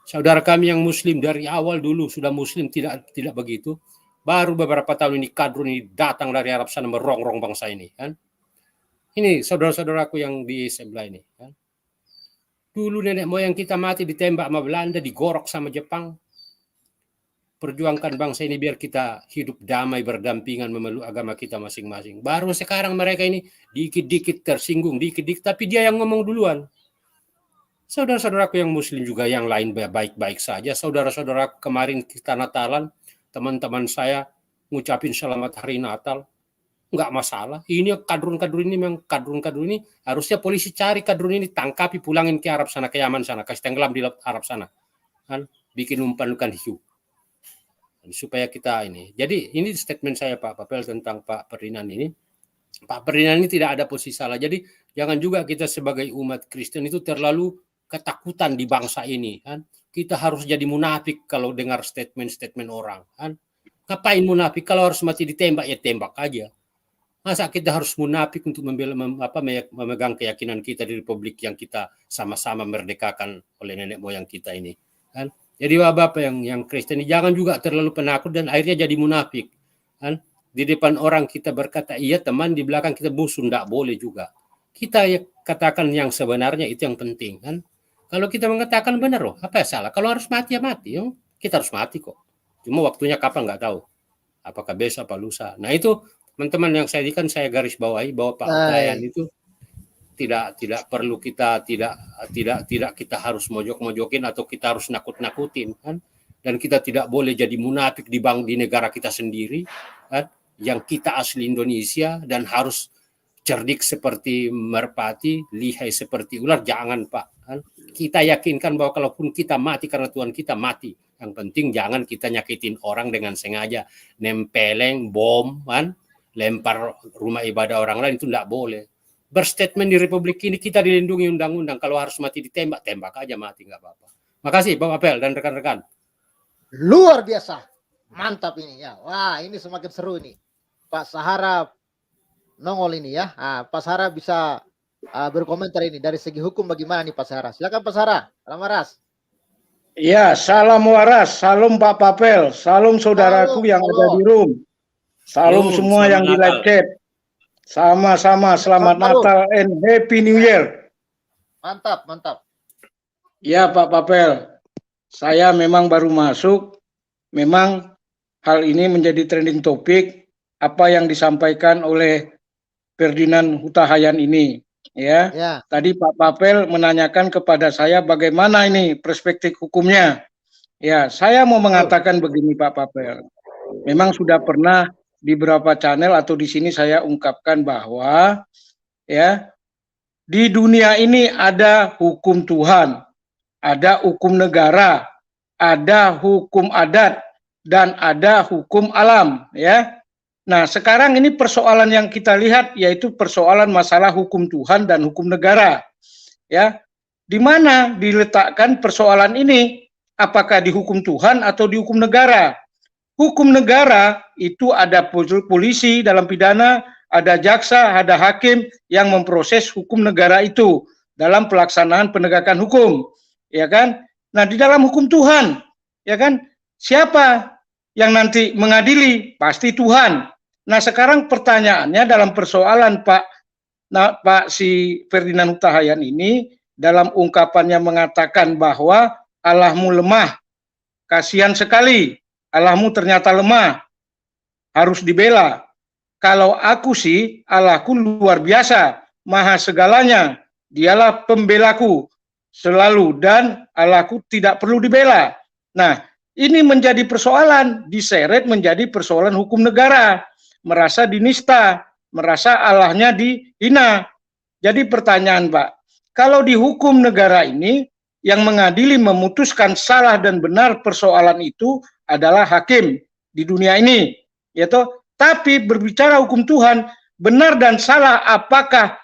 Saudara kami yang muslim dari awal dulu sudah muslim, tidak begitu. Baru beberapa tahun ini kadrun ini datang dari Arab sana merongrong bangsa ini, kan? Ini saudara-saudaraku yang di sebelah ini, kan? Dulu nenek moyang kita mati ditembak sama Belanda, digorok sama Jepang. Perjuangkan bangsa ini biar kita hidup damai berdampingan memeluk agama kita masing-masing. Baru sekarang mereka ini dikit-dikit tersinggung, dikit-dikit, tapi dia yang ngomong duluan. Saudara-saudaraku yang muslim juga yang lain baik-baik saja. Saudara-saudara kemarin kita Natalan, teman-teman saya ngucapin selamat hari Natal, nggak masalah. Ini kadrun-kadrun ini memang kadrun-kadrun ini harusnya polisi cari kadrun ini, tangkapi, pulangin ke Arab sana, ke Yaman sana, kasih tenggelam di Arab sana, kan? Bikin umpan-umpan hiu supaya kita ini. Jadi ini statement saya Pak Papel tentang Pak Ferdinand ini. Pak Ferdinand ini tidak ada posisi salah. Jadi jangan juga kita sebagai umat Kristen itu terlalu ketakutan di bangsa ini, kan? Kita harus jadi munafik kalau dengar statement-statement orang, kan? Ngapain munafik? Kalau harus mati ditembak ya tembak aja. Masa kita harus munafik untuk memegang keyakinan kita di republik yang kita sama-sama merdekakan oleh nenek moyang kita ini, kan? Jadi Bapak yang Kristen ini jangan juga terlalu penakut dan akhirnya jadi munafik, kan? Di depan orang kita berkata iya teman, di belakang kita musuh, enggak boleh juga. Kita katakan yang sebenarnya, itu yang penting, kan? Kalau kita mengatakan benar loh, apa ya salah? Kalau harus mati ya mati, kita harus mati kok. Cuma waktunya kapan nggak tahu. Apakah besok apa lusa. Nah itu teman-teman yang saya garis bawahi bahwa Pak Utayan itu tidak perlu kita tidak kita harus mojok-mojokin atau kita harus nakut-nakutin, kan? Dan kita tidak boleh jadi munafik di negara kita sendiri, kan? Yang kita asli Indonesia dan harus cerdik seperti merpati, lihai seperti ular, jangan Pak, kan? Kita yakinkan bahwa kalaupun kita mati karena Tuhan kita mati, yang penting jangan kita nyakitin orang dengan sengaja, nempeleng bom, kan? Lempar rumah ibadah orang lain, itu tidak boleh. Berstatement di Republik ini kita dilindungi undang-undang, kalau harus mati ditembak, tembak aja mati, nggak apa-apa. Makasih Pak Apel dan rekan-rekan. Luar biasa, mantap ini ya. Wah ini semakin seru nih. Pak Sahara nongol ini ya. Pak Sahara bisa berkomentar ini dari segi hukum bagaimana nih Pak Sahara. Silakan Pak Sahara. Salam waras. Ya, salam waras, salam Pak Papel, salam saudaraku yang ada di room, salam semua yang di live chat, sama-sama selamat Natal and Happy New Year. Mantap, mantap. Ya Pak Papel, saya memang baru masuk, memang hal ini menjadi trending topik apa yang disampaikan oleh Ferdinand Huta Hayan ini. Ya, tadi Pak Papel menanyakan kepada saya bagaimana ini perspektif hukumnya. Ya, saya mau mengatakan begini Pak Papel. Memang sudah pernah di beberapa channel atau di sini saya ungkapkan bahwa ya di dunia ini ada hukum Tuhan, ada hukum negara, ada hukum adat dan ada hukum alam, ya. Nah, sekarang ini persoalan yang kita lihat yaitu persoalan masalah hukum Tuhan dan hukum negara. Ya. Di mana diletakkan persoalan ini? Apakah di hukum Tuhan atau di hukum negara? Hukum negara itu ada polisi dalam pidana, ada jaksa, ada hakim yang memproses hukum negara itu dalam pelaksanaan penegakan hukum, ya kan? Nah, di dalam hukum Tuhan, ya kan? Siapa yang nanti mengadili? Pasti Tuhan. Nah, sekarang pertanyaannya dalam persoalan Pak si Ferdinand Huta Hayan ini dalam ungkapannya mengatakan bahwa Allahmu lemah, kasihan sekali, Allahmu ternyata lemah, harus dibela. Kalau aku sih, Allahku luar biasa, maha segalanya, dialah pembelaku selalu dan Allahku tidak perlu dibela. Nah, ini menjadi persoalan, diseret menjadi persoalan hukum negara. Merasa dinista, merasa Allahnya dihina. Jadi pertanyaan Pak, kalau di hukum negara ini yang mengadili, memutuskan salah dan benar persoalan itu adalah hakim di dunia ini, yaitu. Tapi berbicara hukum Tuhan, benar dan salah, apakah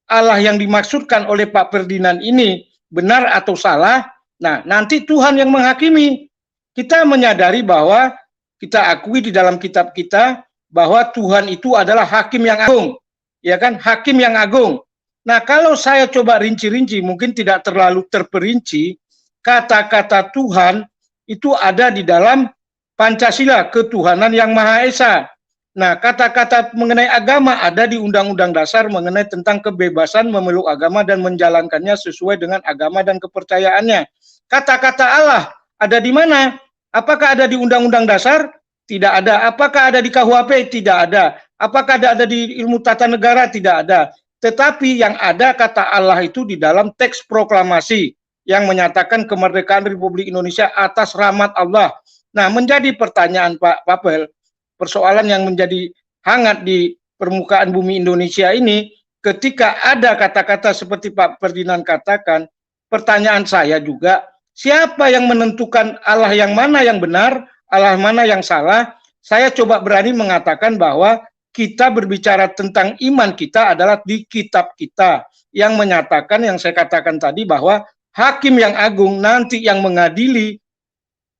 Allah yang dimaksudkan oleh Pak Ferdinand ini benar atau salah? Nah, nanti Tuhan yang menghakimi. Kita menyadari bahwa kita akui di dalam kitab kita bahwa Tuhan itu adalah hakim yang agung, ya kan? Hakim yang agung. Nah, kalau saya coba rinci-rinci, mungkin tidak terlalu terperinci, kata-kata Tuhan itu ada di dalam Pancasila, ketuhanan yang Maha Esa. Nah, kata-kata mengenai agama ada di Undang-Undang Dasar mengenai tentang kebebasan memeluk agama dan menjalankannya sesuai dengan agama dan kepercayaannya. Kata-kata Allah ada di mana? Apakah ada di Undang-Undang Dasar? Tidak ada. Apakah ada di KUHP? Tidak ada. Apakah ada di Ilmu Tata Negara? Tidak ada. Tetapi yang ada kata Allah itu di dalam teks proklamasi yang menyatakan kemerdekaan Republik Indonesia atas rahmat Allah. Nah, menjadi pertanyaan Pak Papel, persoalan yang menjadi hangat di permukaan bumi Indonesia ini, ketika ada kata-kata seperti Pak Ferdinand katakan, pertanyaan saya juga, siapa yang menentukan Allah yang mana yang benar, Allah mana yang salah? Saya coba berani mengatakan bahwa kita berbicara tentang iman kita adalah di kitab kita, yang menyatakan, yang saya katakan tadi, bahwa hakim yang agung nanti yang mengadili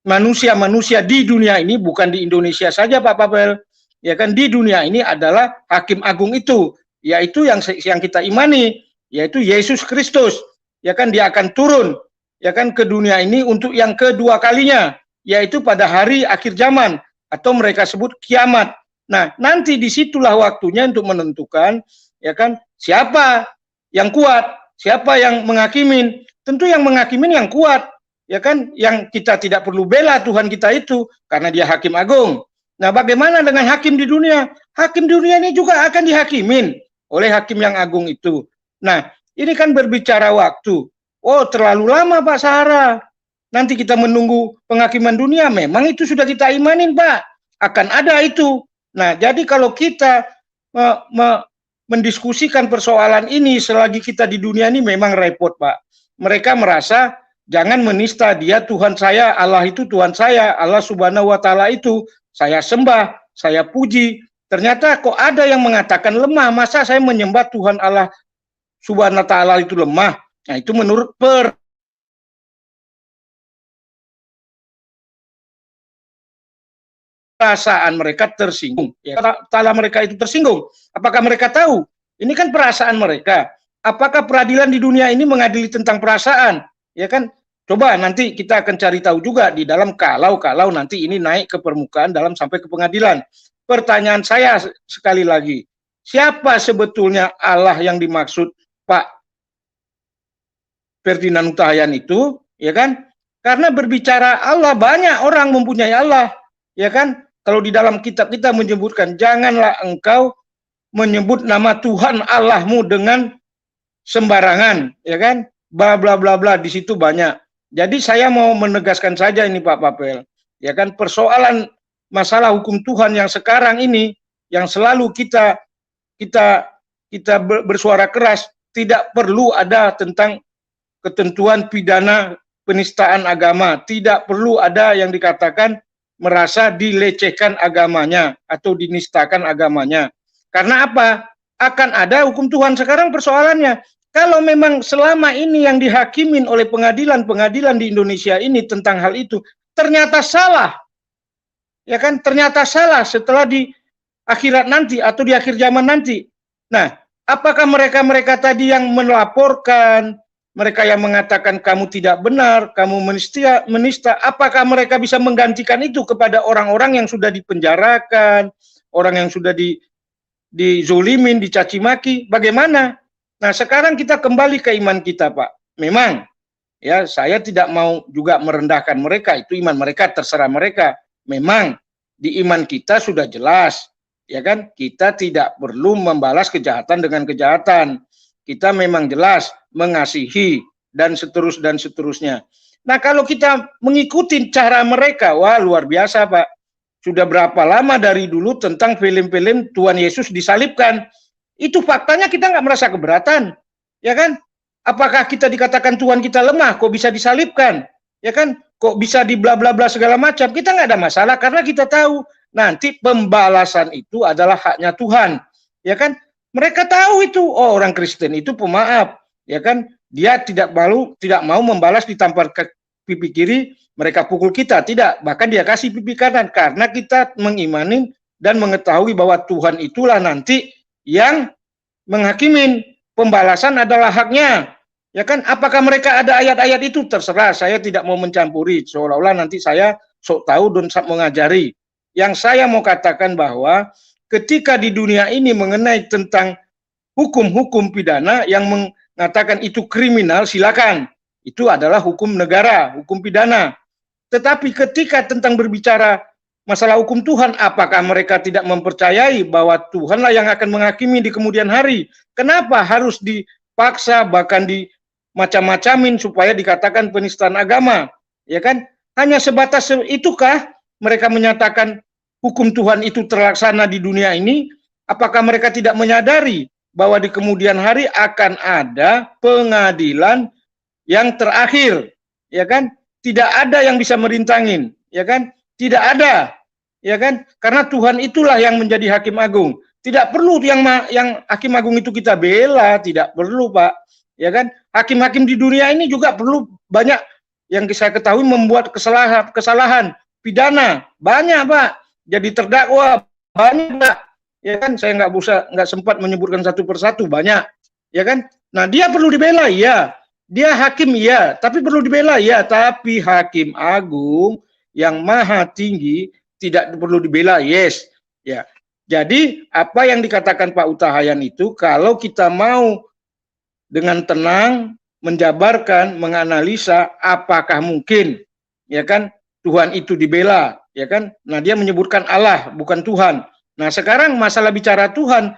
manusia-manusia di dunia ini, bukan di Indonesia saja Pak Papel, ya kan, di dunia ini adalah hakim agung itu, yaitu yang kita imani, yaitu Yesus Kristus, ya kan, dia akan turun, ya kan, ke dunia ini untuk yang kedua kalinya, yaitu pada hari akhir zaman, atau mereka sebut kiamat. Nah, nanti disitulah waktunya untuk menentukan, ya kan, siapa yang kuat, siapa yang menghakimin. Tentu yang menghakimin yang kuat, ya kan, yang kita tidak perlu bela Tuhan kita itu, karena dia hakim agung. Nah, bagaimana dengan hakim di dunia? Hakim di dunia ini juga akan dihakimin oleh hakim yang agung itu. Nah, ini kan berbicara waktu. Oh, terlalu lama Pak Sahara. Nanti kita menunggu penghakiman dunia, memang itu sudah kita imanin Pak. Akan ada itu. Nah, jadi kalau kita mendiskusikan persoalan ini selagi kita di dunia ini memang repot Pak. Mereka merasa jangan menista dia Tuhan saya, Allah itu Tuhan saya, Allah Subhanahu wa Ta'ala itu saya sembah, saya puji. Ternyata kok ada yang mengatakan lemah, masa saya menyembah Tuhan Allah Subhanahu wa Ta'ala itu lemah? Nah, itu menurut perasaan mereka tersinggung. Ya, kalau mereka itu tersinggung, apakah mereka tahu? Ini kan perasaan mereka. Apakah peradilan di dunia ini mengadili tentang perasaan? Ya kan? Coba nanti kita akan cari tahu juga di dalam kalau nanti ini naik ke permukaan dalam sampai ke pengadilan. Pertanyaan saya sekali lagi, siapa sebetulnya Allah yang dimaksud Pak Ferdinand Huta Hayan itu? Ya kan? Karena berbicara Allah, banyak orang mempunyai Allah. Ya kan? Kalau di dalam kitab kita menyebutkan, janganlah engkau menyebut nama Tuhan Allahmu dengan sembarangan, ya kan? Bla bla bla bla, di situ banyak. Jadi saya mau menegaskan saja ini Pak Papel, ya kan, persoalan masalah hukum Tuhan yang sekarang ini, yang selalu kita bersuara keras, tidak perlu ada tentang ketentuan pidana penistaan agama, tidak perlu ada yang dikatakan merasa dilecehkan agamanya atau dinistakan agamanya. Karena apa? Akan ada hukum Tuhan. Sekarang persoalannya, kalau memang selama ini yang dihakimin oleh pengadilan-pengadilan di Indonesia ini tentang hal itu ternyata salah, ya kan, ternyata salah setelah di akhirat nanti atau di akhir zaman nanti. Nah, apakah mereka tadi yang melaporkan, mereka yang mengatakan kamu tidak benar, kamu menista, apakah mereka bisa menggantikan itu kepada orang-orang yang sudah dipenjarakan, orang yang sudah dizolimin, dicaci maki? Bagaimana? Nah, sekarang kita kembali ke iman kita, Pak. Memang, ya, saya tidak mau juga merendahkan mereka, itu iman mereka, terserah mereka. Memang di iman kita sudah jelas, ya kan? Kita tidak perlu membalas kejahatan dengan kejahatan. Kita memang jelas mengasihi dan seterusnya. Nah, kalau kita mengikuti cara mereka, wah luar biasa Pak. Sudah berapa lama dari dulu tentang film-film Tuhan Yesus disalibkan. Itu faktanya kita nggak merasa keberatan. Ya kan? Apakah kita dikatakan Tuhan kita lemah? Kok bisa disalibkan? Ya kan? Kok bisa di bla bla bla segala macam? Kita nggak ada masalah karena kita tahu nanti pembalasan itu adalah haknya Tuhan. Ya kan? Mereka tahu itu. Oh, orang Kristen itu pemaaf. Ya kan? Dia tidak mau membalas ditampar ke pipi kiri, mereka pukul kita. Tidak. Bahkan dia kasih pipi kanan karena kita mengimani dan mengetahui bahwa Tuhan itulah nanti yang menghakimin. Pembalasan adalah haknya. Ya kan? Apakah mereka ada ayat-ayat itu? Terserah, saya tidak mau mencampuri. Seolah-olah nanti saya sok tahu dan mengajari. Yang saya mau katakan bahwa ketika di dunia ini mengenai tentang hukum-hukum pidana yang mengatakan itu kriminal, silakan. Itu adalah hukum negara, hukum pidana. Tetapi ketika tentang berbicara masalah hukum Tuhan, apakah mereka tidak mempercayai bahwa Tuhanlah yang akan menghakimi di kemudian hari? Kenapa harus dipaksa bahkan dimacam-macamin supaya dikatakan penistaan agama? Ya kan? Hanya sebatas itukah mereka menyatakan hukum Tuhan itu terlaksana di dunia ini? Apakah mereka tidak menyadari bahwa di kemudian hari akan ada pengadilan yang terakhir? Ya kan? Tidak ada yang bisa merintangin, ya kan? Tidak ada, ya kan? Karena Tuhan itulah yang menjadi hakim agung. Tidak perlu yang hakim agung itu kita bela, tidak perlu, Pak. Ya kan? Hakim-hakim di dunia ini juga perlu banyak yang saya ketahui membuat kesalahan pidana, banyak, Pak. Jadi terdakwa banyak, Pak. Ya kan? Saya nggak sempat menyebutkan satu persatu, banyak. Ya kan? Nah, dia perlu dibela, ya. Dia hakim, ya. Tapi perlu dibela, ya. Tapi hakim agung yang maha tinggi tidak perlu dibela, yes. Ya. Jadi apa yang dikatakan Pak Utahayan itu, kalau kita mau dengan tenang menjabarkan, menganalisa apakah mungkin, ya kan, Tuhan itu dibela, ya kan? Nah, dia menyebutkan Allah bukan Tuhan. Nah, sekarang masalah bicara Tuhan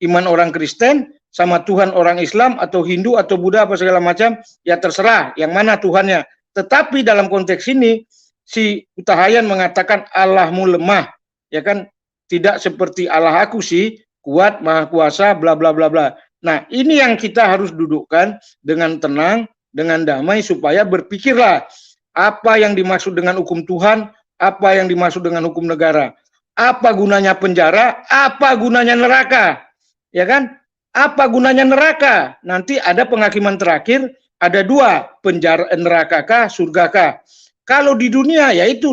iman orang Kristen sama Tuhan orang Islam atau Hindu atau Buddha apa segala macam, ya terserah yang mana Tuhannya. Tetapi dalam konteks ini si Utahayan mengatakan Allahmu lemah, ya kan? Tidak seperti Allah aku sih, kuat, maha kuasa, bla bla bla bla. Nah, ini yang kita harus dudukkan dengan tenang, dengan damai supaya berpikirlah apa yang dimaksud dengan hukum Tuhan, apa yang dimaksud dengan hukum negara. Apa gunanya penjara, apa gunanya neraka? Ya kan? Apa gunanya neraka? Nanti ada penghakiman terakhir, ada dua, penjara nerakakah, surgakah? Kalau di dunia yaitu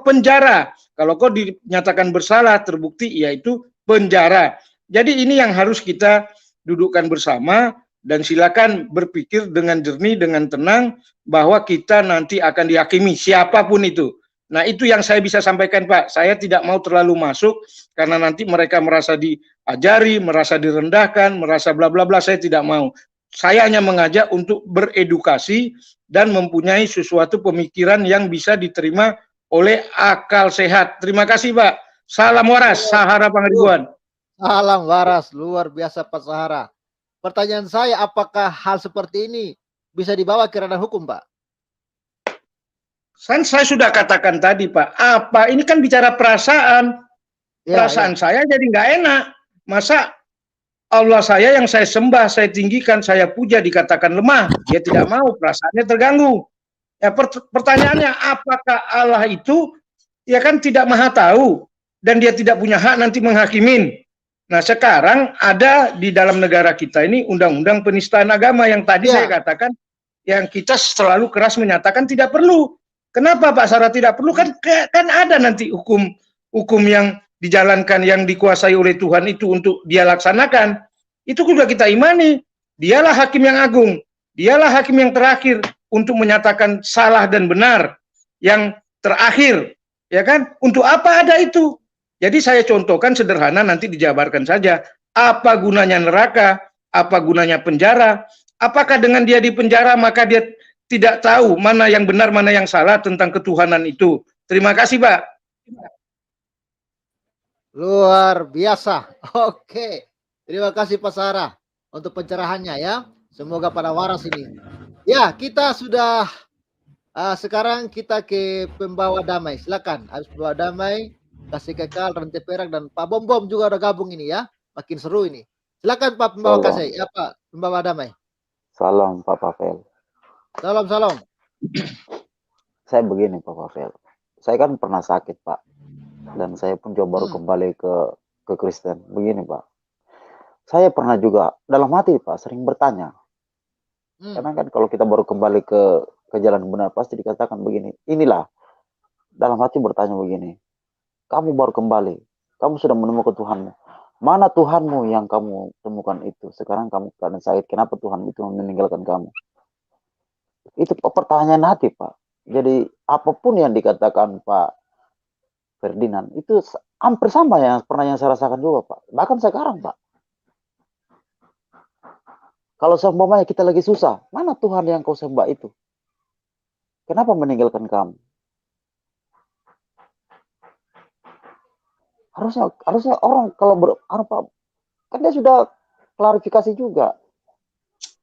penjara. Kalau kau dinyatakan bersalah, terbukti yaitu penjara. Jadi ini yang harus kita dudukkan bersama dan silakan berpikir dengan jernih, dengan tenang bahwa kita nanti akan dihakimi siapapun itu. Nah, itu yang saya bisa sampaikan, Pak. Saya tidak mau terlalu masuk karena nanti mereka merasa diajari, merasa direndahkan, merasa bla bla bla. Saya tidak mau. Saya hanya mengajak untuk beredukasi dan mempunyai sesuatu pemikiran yang bisa diterima oleh akal sehat. Terima kasih, Pak. Salam waras, Sahara Pangaribuan. Salam waras, luar biasa Pak Sahara. Pertanyaan saya, apakah hal seperti ini bisa dibawa ke ranah hukum, Pak? Saya sudah katakan tadi, Pak. Apa ini kan bicara perasaan. Perasaan saya jadi nggak enak. Masa Allah saya yang saya sembah, saya tinggikan, saya puja dikatakan lemah. Dia tidak mau, perasaannya terganggu. Ya, pertanyaannya, apakah Allah itu ya kan tidak maha tahu dan dia tidak punya hak nanti menghakimin. Nah, sekarang ada di dalam negara kita ini undang-undang penistaan agama yang tadi saya katakan, yang kita selalu keras menyatakan tidak perlu. Kenapa Pak Sarah tidak perlu? Kan ada nanti hukum yang dijalankan, yang dikuasai oleh Tuhan itu untuk dia laksanakan. Itu juga kita imani. Dialah hakim yang agung. Dialah hakim yang terakhir untuk menyatakan salah dan benar. Yang terakhir, ya kan? Untuk apa ada itu? Jadi saya contohkan sederhana, nanti dijabarkan saja. Apa gunanya neraka? Apa gunanya penjara? Apakah dengan dia di penjara maka dia tidak tahu mana yang benar, mana yang salah tentang ketuhanan itu? Terima kasih, Pak. Luar biasa. Oke. Terima kasih Pak Sarah untuk pencerahannya ya. Semoga pada waras ini. Ya, kita sudah sekarang kita ke pembawa damai. Silakan. Habis pembawa damai, Kasih Kekal, Rantai Perak dan Pak Bom Bom juga udah gabung ini ya. Makin seru ini. Silakan Pak pembawa kasih. Ya Pak, pembawa damai. Salam Pak Pavel. Salam. Saya begini Pak Pavel. Saya kan pernah sakit Pak. Dan saya pun coba baru kembali ke Kristen. Begini Pak. Saya pernah juga dalam hati Pak sering bertanya. Karena kan kalau kita baru kembali ke jalan benar pasti dikatakan begini. Inilah dalam hati bertanya begini. Kamu baru kembali. Kamu sudah menemukan Tuhanmu. Mana Tuhanmu yang kamu temukan itu? Sekarang kamu keadaan sakit. Kenapa Tuhan itu meninggalkan kamu? Itu pertanyaan hati Pak. Jadi apapun yang dikatakan Pak Ferdinand itu hampir sama yang pernah yang saya rasakan juga Pak. Bahkan sekarang Pak. Kalau seumpamanya kita lagi susah, mana Tuhan yang kau sembah itu? Kenapa meninggalkan kamu? Harusnya orang kalau kan dia sudah klarifikasi juga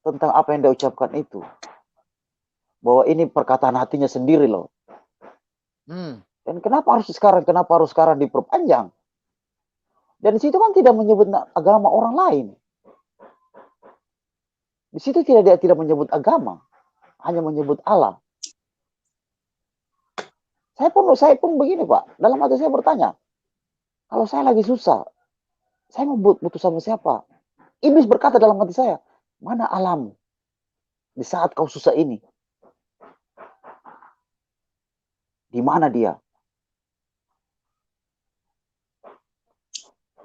tentang apa yang dia ucapkan itu. Bahwa ini perkataan hatinya sendiri loh. Dan kenapa harus sekarang diperpanjang? Dan di situ kan tidak menyebut agama orang lain. Di situ tidak menyebut agama, hanya menyebut Allah. Saya pun begini Pak, dalam hati saya bertanya, kalau saya lagi susah, saya mau butuh sama siapa? Iblis berkata dalam hati saya, mana Allahmu di saat kau susah ini? Di mana dia?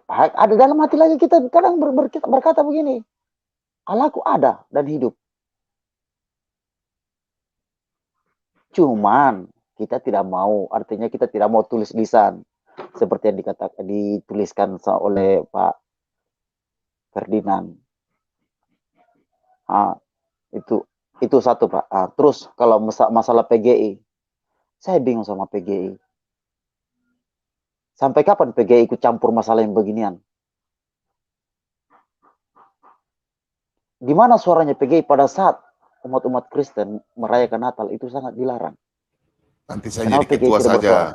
Ada dalam hati lagi kita kadang berkata begini, Allahku ada dan hidup. Cuman kita tidak mau, artinya kita tidak mau tulis lisan seperti yang dituliskan oleh Pak Ferdinand. Itu satu Pak. Terus kalau masalah PGI, saya bingung sama PGI. Sampai kapan PGI ikut campur masalah yang beginian? Di mana suaranya PGI pada saat umat-umat Kristen merayakan Natal itu sangat dilarang. Nanti saya jadi ketua saja.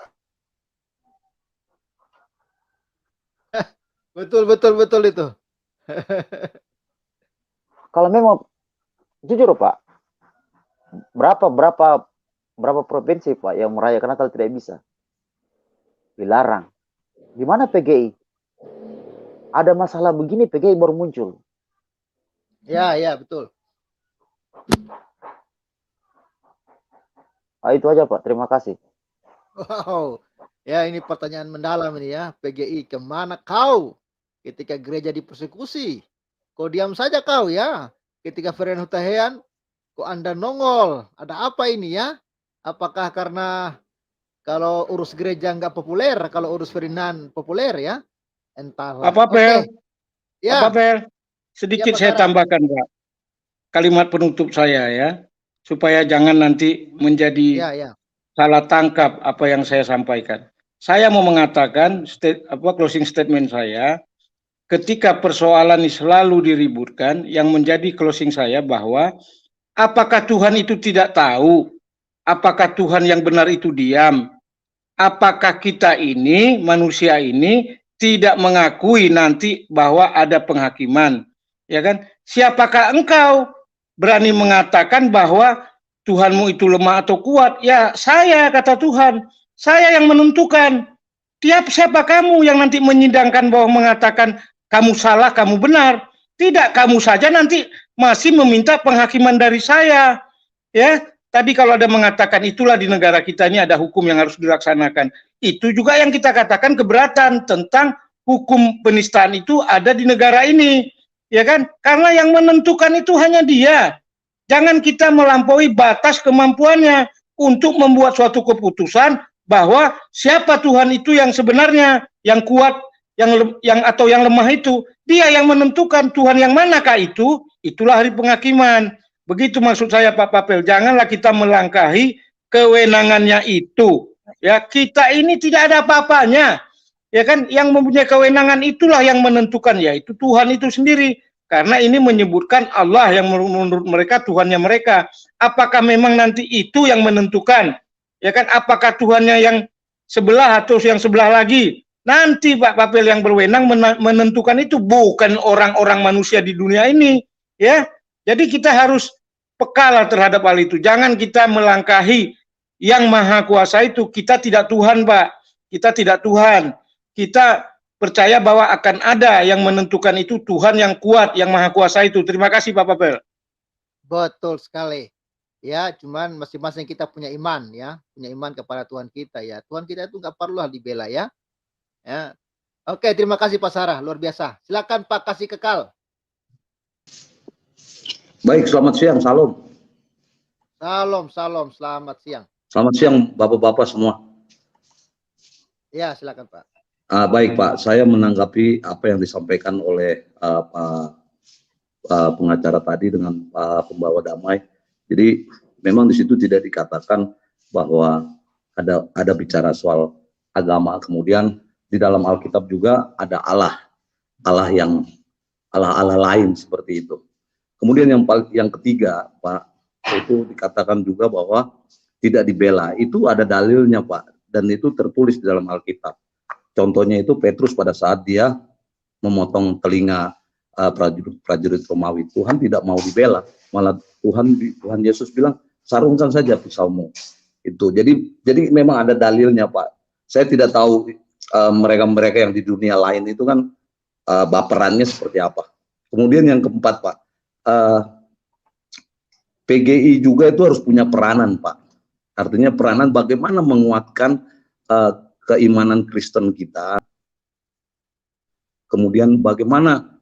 Betul itu. Kalau memang jujur Pak, berapa provinsi Pak yang merayakan Natal tidak bisa? Dilarang. Di mana PGI? Ada masalah begini PGI baru muncul. Ya, betul. Itu aja Pak, terima kasih. Wow, ya ini pertanyaan mendalam ini ya. PGI, kemana kau ketika gereja dipersekusi? Kau diam saja kau ya. Ketika Ferdinand Hutahian, kok Anda nongol? Ada apa ini ya? Apakah karena kalau urus gereja nggak populer, kalau urus Ferdinand populer ya? Entahlah. Pak Pavel, Ya. Pak Pavel, sedikit Ya, Pak saya Sarah. tambahkan Pak. Kalimat penutup saya ya, supaya jangan nanti menjadi Ya. salah tangkap apa yang saya sampaikan. Saya mau mengatakan closing statement saya, ketika persoalan ini selalu diributkan, yang menjadi closing saya bahwa apakah Tuhan itu tidak tahu? Apakah Tuhan yang benar itu diam? Apakah kita ini, manusia ini, tidak mengakui nanti bahwa ada penghakiman? Ya kan? Siapakah engkau berani mengatakan bahwa Tuhanmu itu lemah atau kuat? Ya, saya, kata Tuhan. Saya yang menentukan. Siapa kamu yang nanti menyidangkan bahwa mengatakan kamu salah, kamu benar? Tidak, kamu saja nanti masih meminta penghakiman dari saya. Ya, tadi kalau ada mengatakan itulah di negara kita ini ada hukum yang harus dilaksanakan. Itu juga yang kita katakan keberatan tentang hukum penistaan itu ada di negara ini. Ya kan? Karena yang menentukan itu hanya Dia. Jangan kita melampaui batas kemampuannya untuk membuat suatu keputusan bahwa siapa Tuhan itu yang sebenarnya, yang kuat, yang lemah itu. Dia yang menentukan Tuhan yang manakah itu, itulah hari penghakiman. Begitu maksud saya Pak Pavel, janganlah kita melangkahi kewenangannya itu. Ya, kita ini tidak ada apa-apanya. Ya kan, yang mempunyai kewenangan itulah yang menentukan, yaitu Tuhan itu sendiri. Karena ini menyebutkan Allah yang menurut mereka Tuhannya mereka. Apakah memang nanti itu yang menentukan? Ya kan, apakah Tuhannya yang sebelah atau yang sebelah lagi? Nanti Pak Pavel yang berwenang menentukan itu, bukan orang-orang manusia di dunia ini. Ya, Jadi kita harus peka terhadap hal itu. Jangan kita melangkahi yang maha kuasa itu. Kita tidak Tuhan, Pak. Kita tidak Tuhan. Kita percaya bahwa akan ada yang menentukan itu, Tuhan yang kuat, yang maha kuasa itu. Terima kasih Pak Papel. Betul sekali. Ya, cuman masing-masing kita punya iman ya, punya iman kepada Tuhan kita ya. Tuhan kita itu nggak perlulah dibela ya. Ya. Oke, terima kasih Pak Sarah, luar biasa. Silakan Pak Kasih Kekal. Baik, selamat siang, salam. Salam, selamat siang. Selamat siang, Bapak-Bapak semua. Ya, silakan Pak. Baik Pak, saya menanggapi apa yang disampaikan oleh pengacara tadi dengan Pak Pembawa Damai. Jadi memang di situ tidak dikatakan bahwa ada bicara soal agama, kemudian di dalam Alkitab juga ada Allah lain seperti itu. Kemudian yang ketiga, Pak, itu dikatakan juga bahwa tidak dibela. Itu ada dalilnya, Pak, dan itu tertulis di dalam Alkitab. Contohnya itu Petrus pada saat dia memotong telinga prajurit Romawi. Tuhan tidak mau dibela, malah Tuhan Yesus bilang, sarungkan saja pisaumu. Itu. Jadi memang ada dalilnya, Pak. Saya tidak tahu mereka-mereka yang di dunia lain itu kan baperannya seperti apa. Kemudian yang keempat, Pak, PGI juga itu harus punya peranan, Pak. Artinya peranan bagaimana menguatkan keimanan Kristen kita. Kemudian bagaimana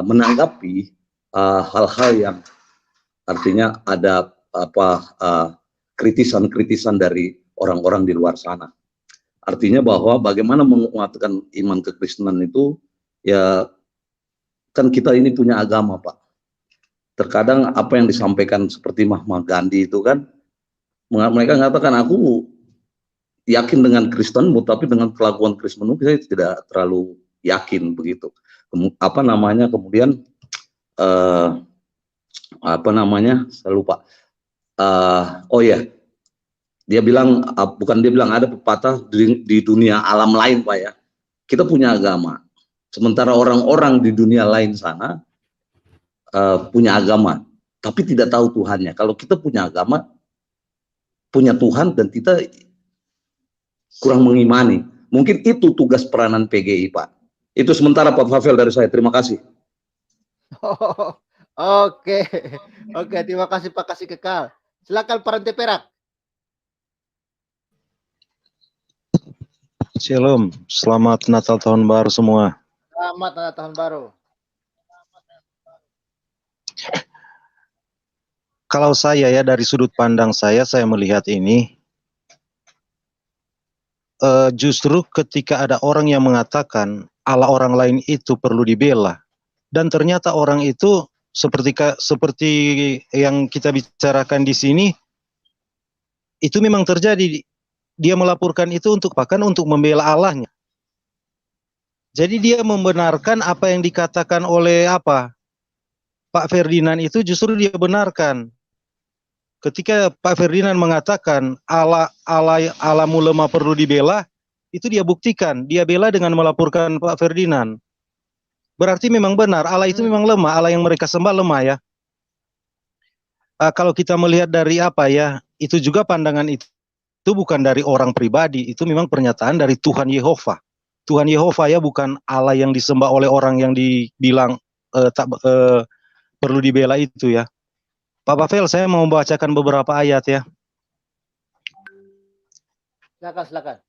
menanggapi hal-hal yang artinya ada kritisan-kritisan dari orang-orang di luar sana. Artinya bahwa bagaimana menguatkan iman kekristenan itu, ya kan kita ini punya agama, Pak. Terkadang apa yang disampaikan seperti Mahatma Gandhi itu kan, mereka mengatakan aku yakin dengan Kristenmu, tapi dengan kelakuan Kristenmu saya tidak terlalu yakin begitu. Kemudian saya lupa. Dia bilang, ada pepatah di dunia alam lain, Pak ya. Kita punya agama. Sementara orang-orang di dunia lain sana punya agama, tapi tidak tahu Tuhannya. Kalau kita punya agama, punya Tuhan, dan kita kurang mengimani. Mungkin itu tugas peranan PGI, Pak. Itu sementara Pak Fafel dari saya. Terima kasih. Oke, terima kasih Pak Kasih Kekal. Silakan Parente Perak. Shalom, selamat Natal Tahun Baru semua. Selamat Natal Tahun Baru. Kalau saya ya, dari sudut pandang saya melihat ini, justru ketika ada orang yang mengatakan Allah orang lain itu perlu dibela, dan ternyata orang itu seperti yang kita bicarakan di sini, itu memang terjadi. Dia melaporkan itu untuk membela Allahnya. Jadi dia membenarkan apa yang dikatakan oleh Pak Ferdinand itu, justru dia benarkan. Ketika Pak Ferdinand mengatakan Allahmu lemah perlu dibela, itu dia buktikan, dia bela dengan melaporkan Pak Ferdinand. Berarti memang benar, Allah itu memang lemah, Allah yang mereka sembah lemah ya. Kalau kita melihat dari itu juga pandangan itu bukan dari orang pribadi, itu memang pernyataan dari Tuhan Yehova. Tuhan Yehova ya, bukan Allah yang disembah oleh orang yang dibilang perlu dibela itu ya. Pak Pavel, saya mau membacakan beberapa ayat ya. Silakan.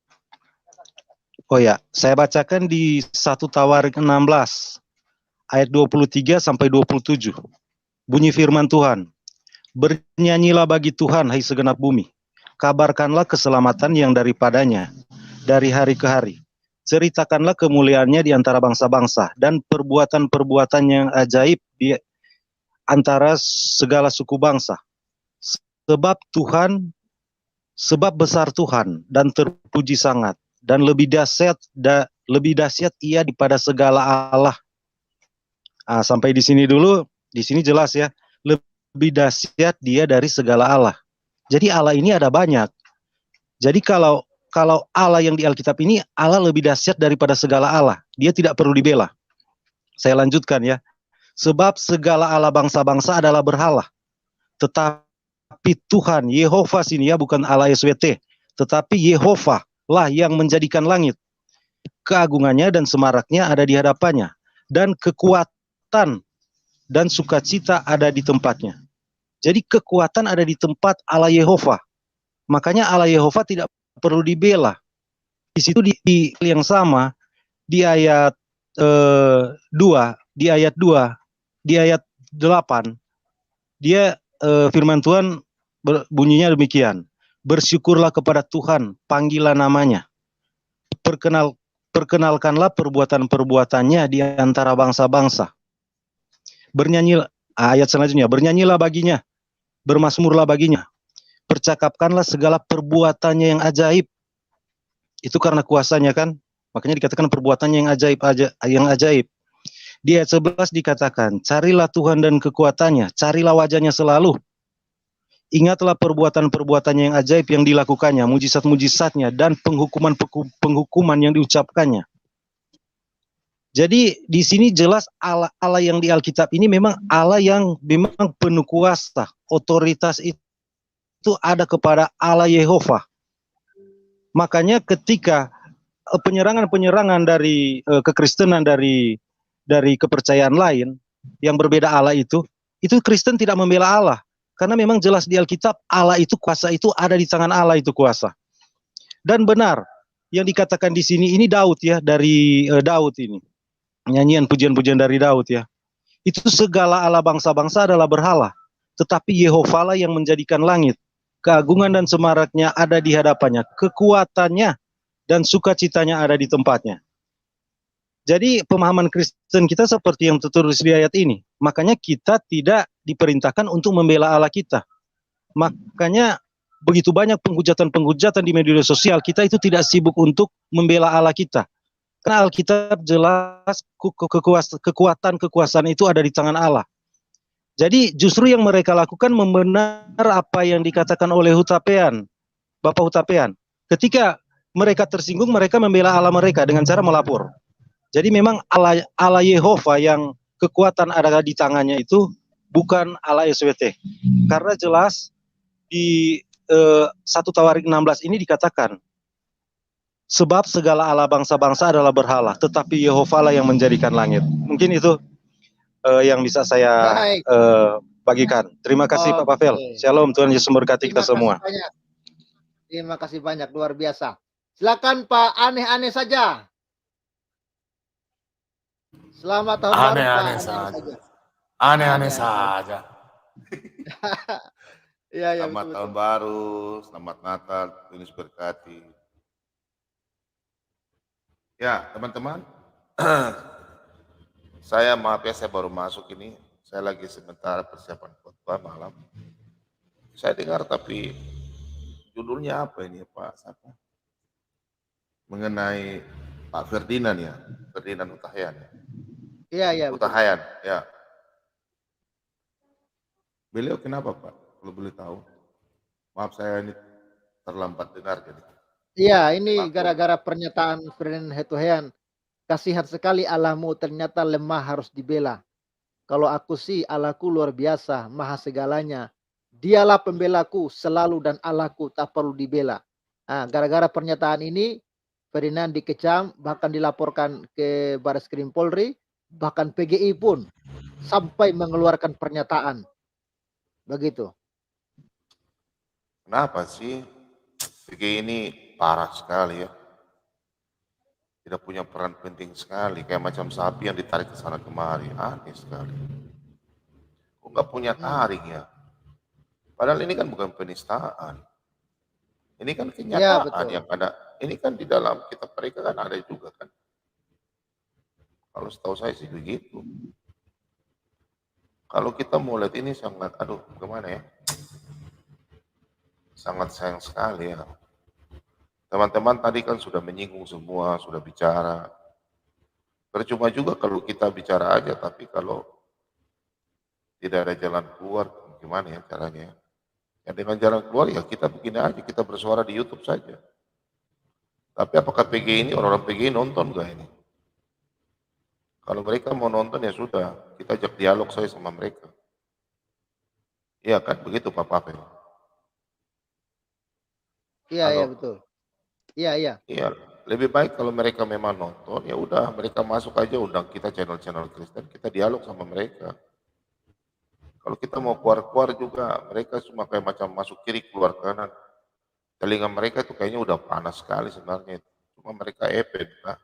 Oh ya, saya bacakan di 1 Tawarik 16 ayat 23 sampai 27. Bunyi firman Tuhan. Bernyanyilah bagi Tuhan, hai segenap bumi. Kabarkanlah keselamatan yang daripadanya dari hari ke hari. Ceritakanlah kemuliaannya di antara bangsa-bangsa dan perbuatan-perbuatan yang ajaib di antara segala suku bangsa. Sebab besar Tuhan dan terpuji sangat, dan lebih dahsyat ia daripada segala Allah. Sampai di sini dulu, di sini jelas ya, lebih dahsyat dia dari segala Allah. Jadi Allah ini ada banyak. Jadi kalau Allah yang di Alkitab ini, Allah lebih dahsyat daripada segala Allah. Dia tidak perlu dibela. Saya lanjutkan ya. Sebab segala Allah bangsa-bangsa adalah berhala. Tetapi Tuhan, Yehova sini ya, bukan Allah SWT. Tetapi Yehova lah yang menjadikan langit. Keagungannya dan semaraknya ada di hadapannya. Dan kekuatan dan sukacita ada di tempatnya. Jadi kekuatan ada di tempat Allah Yehova. Makanya Allah Yehova tidak perlu dibela. Di situ di yang sama, di ayat 2, di ayat 8, dia firman Tuhan bunyinya demikian. Bersyukurlah kepada Tuhan, panggilah namanya. Perkenalkanlah perbuatan-perbuatannya di antara bangsa-bangsa. Bernyanyilah, ayat selanjutnya, bernyanyilah baginya, bermasmurlah baginya. Percakapkanlah segala perbuatannya yang ajaib. Itu karena kuasanya kan? Makanya dikatakan perbuatannya yang ajaib. Di ayat 11 dikatakan, carilah Tuhan dan kekuatannya, carilah wajahnya selalu. Ingatlah perbuatan-perbuatannya yang ajaib yang dilakukannya, mujizat-mujizatnya, dan penghukuman yang diucapkannya. Jadi di sini jelas Allah yang di Alkitab ini memang Allah yang memang penuh kuasa. Otoritas itu ada kepada Allah Yehova. Makanya ketika penyerangan-penyerangan dari kekristenan dari kepercayaan lain yang berbeda Allah itu Kristen tidak membela Allah. Karena memang jelas di Alkitab Allah itu kuasa itu ada di tangan Allah itu kuasa. Dan benar yang dikatakan di sini ini Daud ya, dari Daud ini. Nyanyian pujian-pujian dari Daud ya. Itu segala Allah bangsa-bangsa adalah berhala. Tetapi Yehova lah yang menjadikan langit. Keagungan dan semaraknya ada di hadapannya. Kekuatannya dan sukacitanya ada di tempatnya. Jadi pemahaman Kristen kita seperti yang tertulis di ayat ini. Makanya kita tidak diperintahkan untuk membela Allah kita. Makanya begitu banyak penghujatan-penghujatan di media sosial, kita itu tidak sibuk untuk membela Allah kita. Karena Alkitab jelas kekuasaan itu ada di tangan Allah. Jadi justru yang mereka lakukan membenar apa yang dikatakan oleh Hutapean, Bapak Hutapean. Ketika mereka tersinggung, mereka membela Allah mereka dengan cara melapor. Jadi memang Allah Yehova yang kekuatan ada di tangannya itu bukan Allah SWT. Karena jelas di 1 Tawarik 16 ini dikatakan, sebab segala Allah bangsa-bangsa adalah berhala, tetapi Yehova lah yang menjadikan langit. Mungkin itu yang bisa saya bagikan. Terima kasih Pak Pavel. Shalom, Tuhan Yesus memberkati kita semua. Terima kasih banyak, luar biasa. Silakan Pak, aneh-aneh saja. Selamat tahun baru, Pak. Aneh-aneh saja. Ya, Selamat tahun baru, selamat Natal, Tuhan Yesus berkati. Ya, teman-teman, saya maaf ya, saya baru masuk ini. Saya lagi sementara persiapan khotbah malam. Saya dengar tapi judulnya apa ini Pak? Siapa? Mengenai Pak Ferdinand ya, Ferdinand Hutahian. Iya. Hutahian, ya. Beliau kenapa Pak? Kalau boleh tahu. Maaf saya ini terlambat dengar jadi. Iya, ini gara-gara pernyataan Ferdinand Hutahian. Kasihan sekali Allahmu ternyata lemah harus dibela. Kalau aku sih Allahku luar biasa, maha segalanya. Dialah pembelaku selalu dan Allahku tak perlu dibela. Nah, gara-gara pernyataan ini Ferdinand dikecam, bahkan dilaporkan ke Bareskrim Polri, bahkan PGI pun sampai mengeluarkan pernyataan. Begitu. Kenapa sih PGI ini parah sekali ya? Tidak punya peran penting sekali, kayak macam sapi yang ditarik ke sana kemari. Aneh sekali. Kok nggak punya taring ya? Padahal ini kan bukan penistaan. Ini kan kenyataan yang ada. Ini kan di dalam kitab mereka kan ada juga kan. Kalau setahu saya sih begitu. Kalau kita mau lihat ini sangat, aduh gimana ya? Sangat sayang sekali ya. Teman-teman tadi kan sudah menyinggung semua, sudah bicara. Percuma juga kalau kita bicara aja, tapi kalau tidak ada jalan keluar, gimana ya caranya? Ya dengan jalan keluar ya kita begini aja, kita bersuara di YouTube saja. Tapi apakah PGI ini, orang-orang PGI nonton gak ini? Kalau mereka mau nonton ya sudah, kita ajak dialog saya sama mereka. Iya kan, begitu Pak Pavel. Iya, Kalau iya betul. Iya, iya. iya, lebih baik kalau mereka memang nonton, ya udah mereka masuk aja, undang kita channel-channel Kristen, kita dialog sama mereka. Kalau kita mau keluar-keluar juga, mereka cuma kayak macam masuk kiri keluar kanan. Telinga mereka itu kayaknya udah panas sekali sebenarnya. Cuma mereka epet, Pak.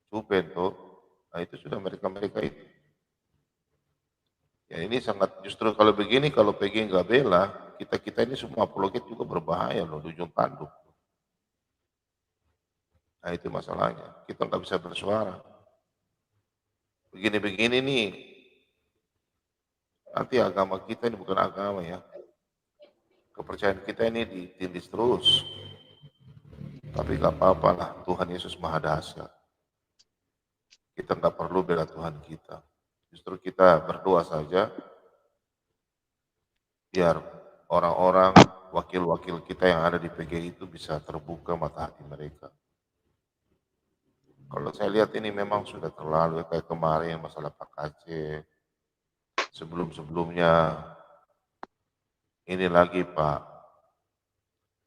Cupen tuh. Nah itu sudah mereka-mereka itu. Ya ini sangat, justru kalau begini, kalau PG nggak bela, kita ini semua apologet juga berbahaya loh, di ujung tanduk. Nah itu masalahnya, kita nggak bisa bersuara. Begini-begini nih, nanti agama kita ini bukan agama ya. Kepercayaan kita ini ditindis terus. Tapi gak apa-apa lah, Tuhan Yesus Maha Dahsyat. Kita nggak perlu bela Tuhan kita. Justru kita berdoa saja, biar orang-orang, wakil-wakil kita yang ada di PGI itu bisa terbuka mata hati mereka. Kalau saya lihat ini memang sudah terlalu, kayak kemarin masalah Pak Aceh, sebelum-sebelumnya ini lagi Pak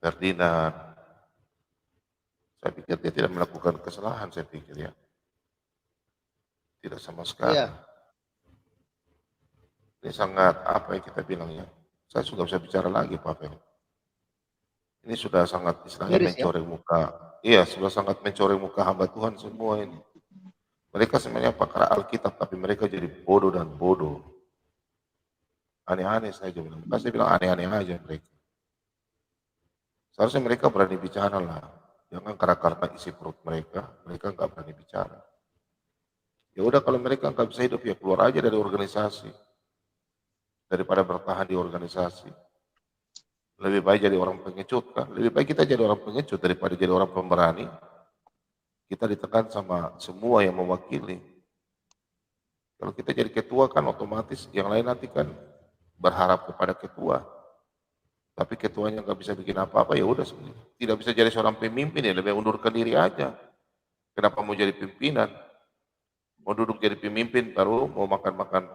Ferdinand. Saya pikir dia tidak melakukan kesalahan, saya pikir ya. Tidak sama sekali. Iya. Ini sangat, apa yang kita bilang ya, saya sudah bisa bicara lagi Pak Fel. Ini sudah sangat istilahnya Miris ya? mencoreng muka. Iya, sudah sangat mencoreng muka hamba Tuhan semua ini. Mereka sebenarnya pakar Alkitab, tapi mereka jadi bodoh dan bodoh. Aneh-aneh saja. Bukan saya bilang aneh-aneh aja mereka. Seharusnya mereka berani bicara lah. Jangan karena isi perut mereka nggak berani bicara. Ya udah kalau mereka nggak bisa hidup ya keluar aja dari organisasi. Daripada bertahan di organisasi. Lebih baik jadi orang pengecut kan. Lebih baik kita jadi orang pengecut daripada jadi orang pemberani. Kita ditekan sama semua yang mewakili. Kalau kita jadi ketua kan otomatis yang lain nanti kan berharap kepada ketua. Tapi ketuanya nggak bisa bikin apa-apa ya udah tidak bisa jadi seorang pemimpin ya lebih undurkan diri aja. Kenapa mau jadi pimpinan? Mau duduk jadi pemimpin baru mau makan-makan,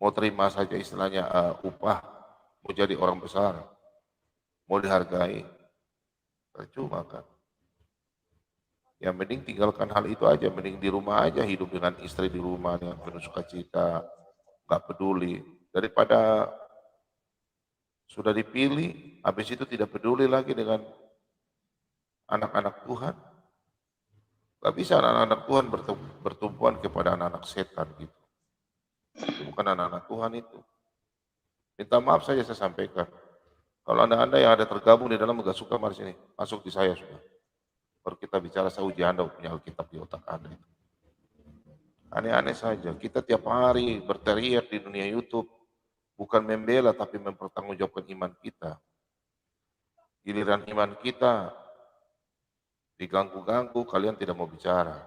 mau terima saja istilahnya upah, mau jadi orang besar, mau dihargai, percuma kan. Yang mending tinggalkan hal itu aja, mending di rumah aja hidup dengan istri di rumah dengan penuh sukacita, nggak peduli daripada sudah dipilih, habis itu tidak peduli lagi dengan anak-anak Tuhan. Gak bisa anak-anak Tuhan bertumpuan kepada anak-anak setan gitu. Itu bukan anak-anak Tuhan itu. Minta maaf saja saya sampaikan. Kalau anda yang ada tergabung di dalam gak suka mari sini, masuk di saya sudah. Baru kita bicara, saya uji anda punya Alkitab di otak anda itu. Aneh-aneh saja. Kita tiap hari berteriak di dunia YouTube. Bukan membela tapi mempertanggungjawabkan iman kita. Giliran iman kita diganggu-ganggu, kalian tidak mau bicara.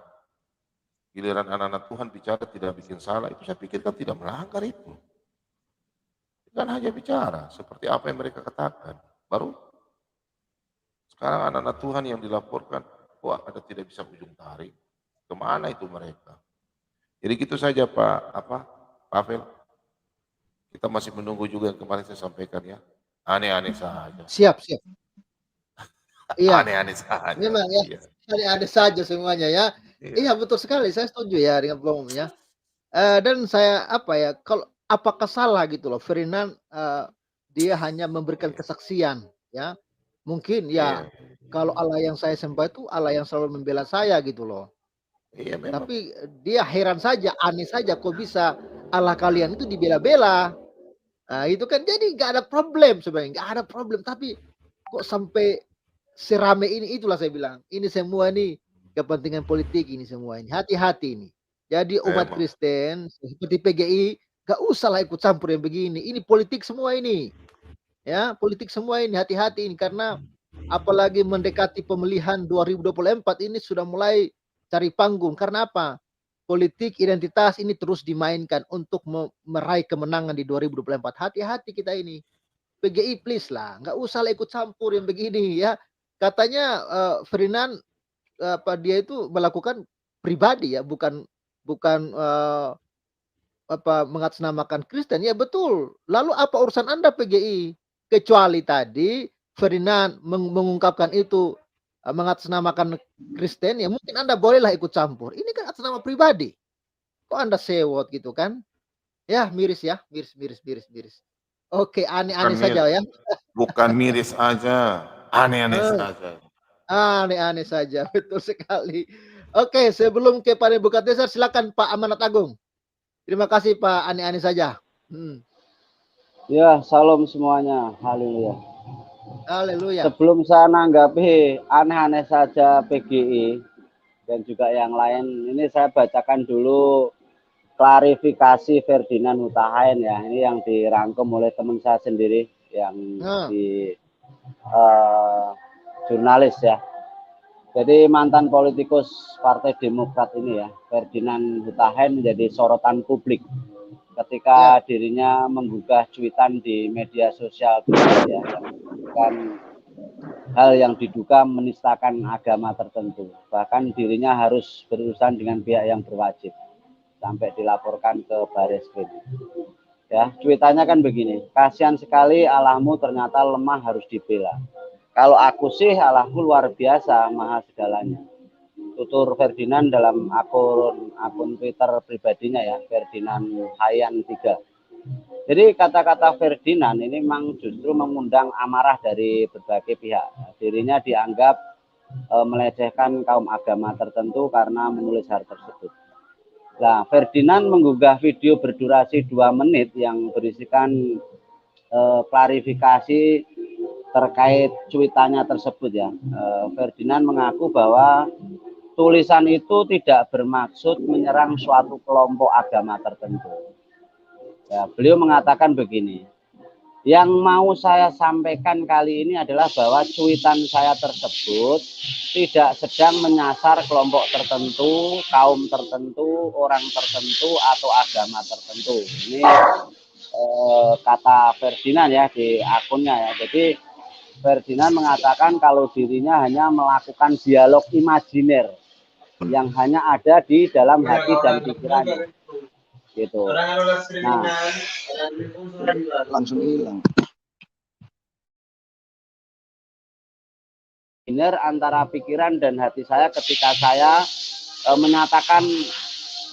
Giliran anak-anak Tuhan bicara tidak bikin salah, itu saya pikir kan tidak melanggar itu. Kan hanya bicara, seperti apa yang mereka katakan. Baru sekarang anak-anak Tuhan yang dilaporkan, wah ada tidak bisa ujung tarik. Kemana itu mereka? Jadi gitu saja Pak Pavel. Kita masih menunggu juga yang kemarin saya sampaikan ya. Aneh-aneh saja. Siap. Iya. Aneh-aneh saja. Memang ya. Iya. Aneh-aneh saja semuanya ya. Iya betul sekali. Saya setuju ya dengan Bang ya. Dan saya kalau apakah salah gitu loh Ferdinand dia hanya memberikan kesaksian ya. Mungkin ya kalau Allah yang saya sembah itu Allah yang selalu membela saya gitu loh. Iya memang. Tapi dia heran saja, aneh saja kok bisa Allah kalian itu dibela-bela. Nah, itu kan jadi nggak ada problem sebenarnya, nggak ada problem. Tapi kok sampai serame ini, itulah saya bilang. Ini semua nih kepentingan politik ini semua ini. Hati-hati ini. Jadi umat Kristen seperti PGI nggak usah lah ikut campur yang begini. Ini politik semua ini. Ya, politik semua ini. Hati-hati ini karena apalagi mendekati pemilihan 2024 ini sudah mulai cari panggung. Karena apa? Politik identitas ini terus dimainkan untuk meraih kemenangan di 2024. Hati-hati kita ini. PGI please lah, nggak usah lah ikut campur yang begini ya. Katanya Ferdinand dia itu melakukan pribadi ya, bukan bukan mengatasnamakan Kristen. Ya betul. Lalu apa urusan Anda PGI? Kecuali tadi Ferdinand mengungkapkan itu mengatasnamakan Kristen, ya mungkin Anda bolehlah ikut campur. Ini kan atas nama pribadi. Kok Anda sewot gitu kan? Ya miris ya, miris. Oke, Bukan aneh-aneh miris, saja ya. bukan miris aja, aneh-aneh Eh, saja. Aneh-aneh saja, betul sekali. Oke, sebelum ke Pak Nebukadnezar, silakan Pak Amanat Agung. Terima kasih Pak, aneh-aneh saja. Ya, salam semuanya. Haleluya. Haleluya. Sebelum saya nanggapi aneh-aneh saja PGI dan juga yang lain, ini saya bacakan dulu klarifikasi Ferdinand Huta Hayan ya. Ini yang dirangkum oleh teman saya sendiri yang di jurnalis ya. Jadi mantan politikus Partai Demokrat ini ya, Ferdinand Huta Hayan menjadi sorotan publik ketika dirinya menggugah cuitan di media sosial Twitter ya, yang bukan hal yang diduga menistakan agama tertentu. Bahkan dirinya harus berurusan dengan pihak yang berwajib sampai dilaporkan ke Bareskrim. Ya, cuitannya kan begini, kasihan sekali Allahmu ternyata lemah harus dibela. Kalau aku sih Allahku luar biasa, maha segalanya. Tutur Ferdinand dalam akun Twitter pribadinya ya, Ferdinand Hayan 3. Jadi kata-kata Ferdinand ini memang justru mengundang amarah dari berbagai pihak. Dirinya dianggap melecehkan kaum agama tertentu karena menulis hal tersebut. Nah, Ferdinand menggugah video berdurasi 2 menit yang berisikan klarifikasi terkait cuitannya tersebut ya. Ferdinand mengaku bahwa tulisan itu tidak bermaksud menyerang suatu kelompok agama tertentu. Ya, beliau mengatakan begini, yang mau saya sampaikan kali ini adalah bahwa cuitan saya tersebut tidak sedang menyasar kelompok tertentu, kaum tertentu, orang tertentu, atau agama tertentu. Ini kata Ferdinand ya di akunnya ya. Jadi Ferdinand mengatakan kalau dirinya hanya melakukan dialog imajiner yang hanya ada di dalam hati dan pikirannya, gitu. Nah, langsung hilang. Antara pikiran dan hati saya ketika saya menyatakan,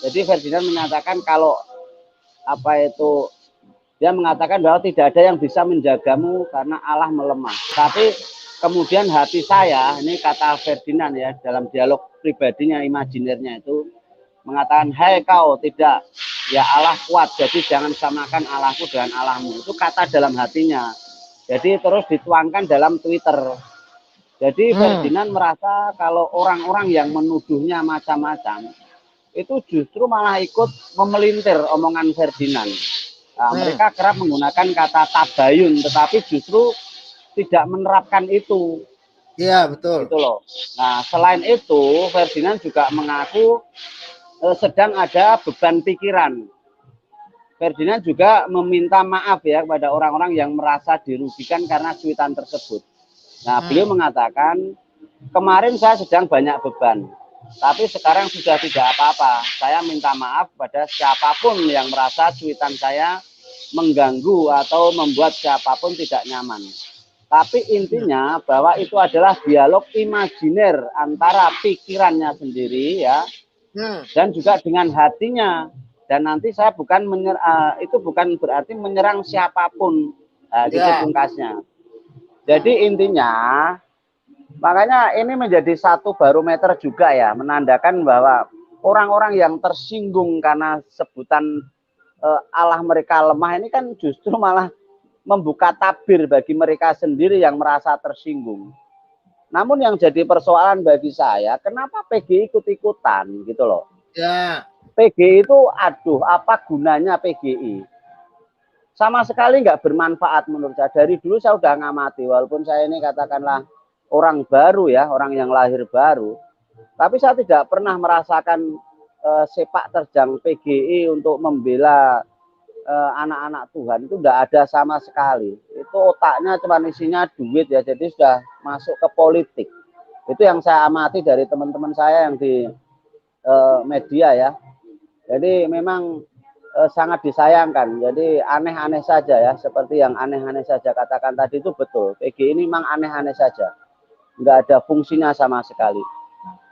jadi Ferdinand menyatakan kalau dia mengatakan bahwa tidak ada yang bisa menjagamu karena Allah melemah. Tapi kemudian hati saya, ini kata Ferdinand ya, dalam dialog pribadinya, imajinernya itu, mengatakan, hai kau, tidak, ya Allah kuat, jadi jangan samakan Allahku dengan Allahmu. Itu kata dalam hatinya. Jadi terus dituangkan dalam Twitter. Jadi Ferdinand merasa kalau orang-orang yang menuduhnya macam-macam, itu justru malah ikut memelintir omongan Ferdinand. Nah, mereka kerap menggunakan kata tabayun, tetapi justru tidak menerapkan itu. Iya, betul. Gitu loh. Nah, selain itu, Ferdinand juga mengaku sedang ada beban pikiran. Ferdinand juga meminta maaf ya kepada orang-orang yang merasa dirugikan karena cuitan tersebut. Nah, beliau mengatakan, kemarin saya sedang banyak beban, tapi sekarang sudah tidak apa-apa. Saya minta maaf pada siapapun yang merasa cuitan saya mengganggu atau membuat siapapun tidak nyaman. Tapi intinya bahwa itu adalah dialog imajiner antara pikirannya sendiri ya, dan juga dengan hatinya. Dan nanti saya itu bukan berarti menyerang siapapun, gitu pungkasnya. Jadi intinya, makanya ini menjadi satu barometer juga ya, menandakan bahwa orang-orang yang tersinggung karena sebutan Allah mereka lemah ini kan justru malah membuka tabir bagi mereka sendiri yang merasa tersinggung. Namun yang jadi persoalan bagi saya, kenapa PGI ikut-ikutan gitu loh. Ya. PGI itu, aduh, apa gunanya PGI? Sama sekali nggak bermanfaat menurut saya. Dari dulu saya udah ngamati, walaupun saya ini katakanlah orang baru ya, orang yang lahir baru. Tapi saya tidak pernah merasakan sepak terjang PGI untuk membela anak-anak Tuhan. Itu tidak ada sama sekali. Itu otaknya cuma isinya duit ya, jadi sudah masuk ke politik. Itu yang saya amati dari teman-teman saya yang di media ya. Jadi memang sangat disayangkan. Jadi aneh-aneh saja ya, seperti yang aneh-aneh saja katakan tadi itu betul. PGI ini memang aneh-aneh saja, nggak ada fungsinya sama sekali.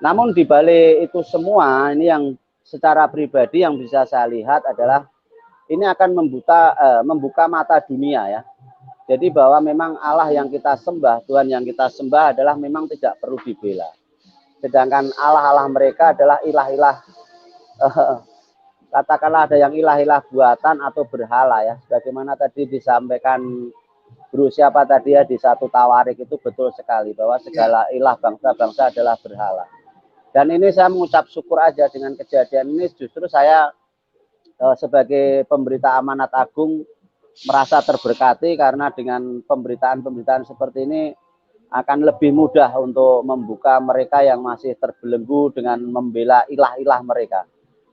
Namun di balik itu semua, ini yang secara pribadi yang bisa saya lihat adalah ini akan membuka mata dunia ya. Jadi bahwa memang Allah yang kita sembah, Tuhan yang kita sembah adalah memang tidak perlu dibela. Sedangkan Allah-Allah mereka adalah ilah-ilah katakanlah ada yang ilah-ilah buatan atau berhala ya. Sebagaimana tadi disampaikan Bro siapa tadi ya di satu tawarik itu betul sekali bahwa segala ilah bangsa-bangsa adalah berhala. Dan ini saya mengucap syukur aja dengan kejadian ini, justru saya sebagai pemberita Amanat Agung merasa terberkati karena dengan pemberitaan-pemberitaan seperti ini akan lebih mudah untuk membuka mereka yang masih terbelenggu dengan membela ilah-ilah mereka.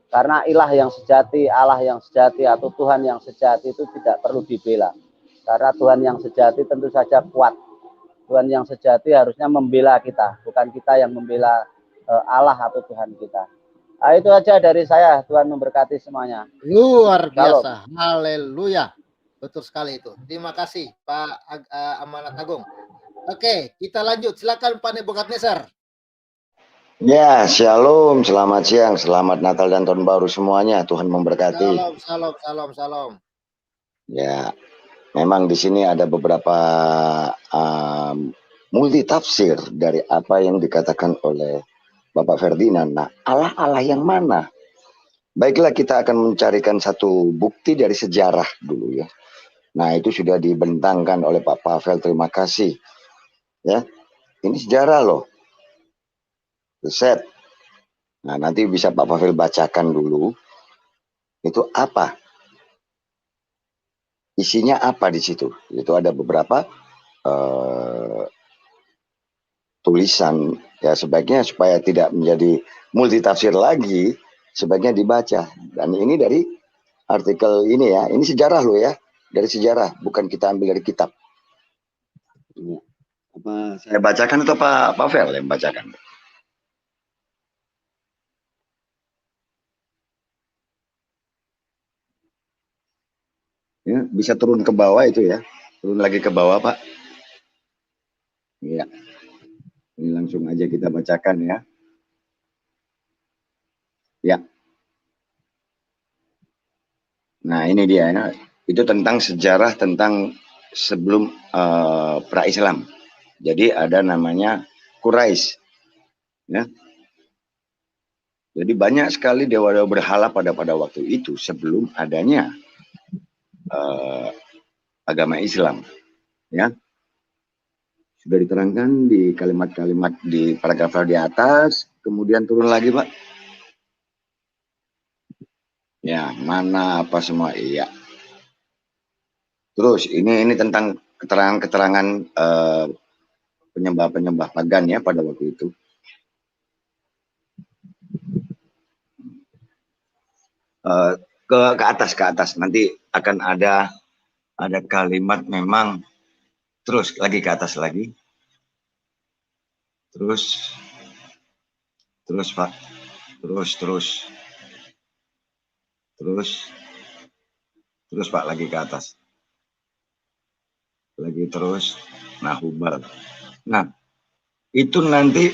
Karena ilah yang sejati, Allah yang sejati, atau Tuhan yang sejati itu tidak perlu dibela. Karena Tuhan yang sejati tentu saja kuat. Tuhan yang sejati harusnya membela kita, bukan kita yang membela Allah atau Tuhan kita. Nah, itu aja dari saya. Tuhan memberkati semuanya. Luar Shalom. biasa. Haleluya. Betul sekali itu. Terima kasih Pak Amanat Agung. Oke, kita lanjut. Silakan Pak Nebukadnezar. Ya, shalom, selamat siang, selamat Natal dan Tahun Baru semuanya. Tuhan memberkati. Salam, salam, salam, salam. Ya, memang di sini ada beberapa multi tafsir dari apa yang dikatakan oleh Bapak Ferdinand. Nah, Allah yang mana? Baiklah, kita akan mencarikan satu bukti dari sejarah dulu ya. Nah, itu sudah dibentangkan oleh Pak Pavel, terima kasih. Ya, ini sejarah loh. Riset. Nah, nanti bisa Pak Pavel bacakan dulu. Itu apa? Isinya apa di situ? Itu ada beberapa tulisan. Ya, sebaiknya supaya tidak menjadi multitafsir lagi, sebaiknya dibaca. Dan ini dari artikel ini ya. Ini sejarah loh ya. Dari sejarah, bukan kita ambil dari kitab. Apa saya bacakan atau Pak Pavel yang bacakan? Ya, bisa turun ke bawah itu ya. Turun lagi ke bawah, Pak. Iya. Ini langsung aja kita bacakan ya. Ya. Nah, ini dia ya. Itu tentang sejarah tentang sebelum pra-Islam. Jadi ada namanya Quraisy. Ya. Jadi banyak sekali dewa-dewa berhala pada waktu itu sebelum adanya agama Islam, ya sudah diterangkan di kalimat-kalimat di paragraf di atas. Kemudian turun lagi, Pak. Ya, mana apa semua, iya. Terus ini tentang keterangan-keterangan penyembah-penyembah pagan ya pada waktu itu. Ke atas nanti akan ada kalimat memang terus lagi ke atas lagi terus Pak terus Pak lagi ke atas lagi terus Hubal. Nah itu nanti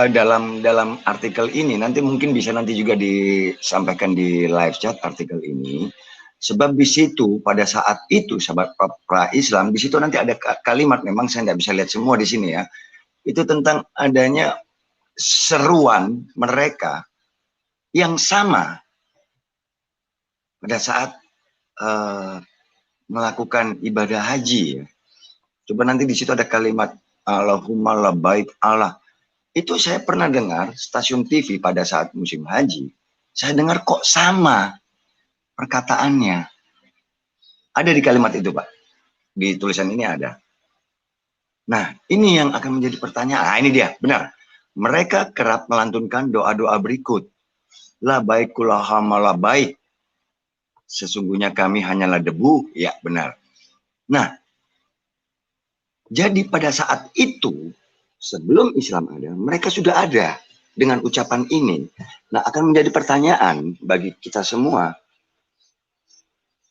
dalam artikel ini nanti mungkin bisa nanti juga disampaikan di live chat artikel ini, sebab di situ pada saat itu sahabat pra-Islam di situ nanti ada kalimat, memang saya nggak bisa lihat semua di sini ya, itu tentang adanya seruan mereka yang sama pada saat melakukan ibadah haji ya. Coba nanti di situ ada kalimat Allahumma labbaik Allah. Itu saya pernah dengar stasiun TV pada saat musim haji. Saya dengar kok sama perkataannya. Ada di kalimat itu, Pak. Di tulisan ini ada. Nah, ini yang akan menjadi pertanyaan. Nah, ini dia, benar. Mereka kerap melantunkan doa-doa berikut. Labbaik kullahumma labbaik. Sesungguhnya kami hanyalah debu. Ya, benar. Nah, jadi pada saat itu sebelum Islam ada, mereka sudah ada dengan ucapan ini. Nah, akan menjadi pertanyaan bagi kita semua.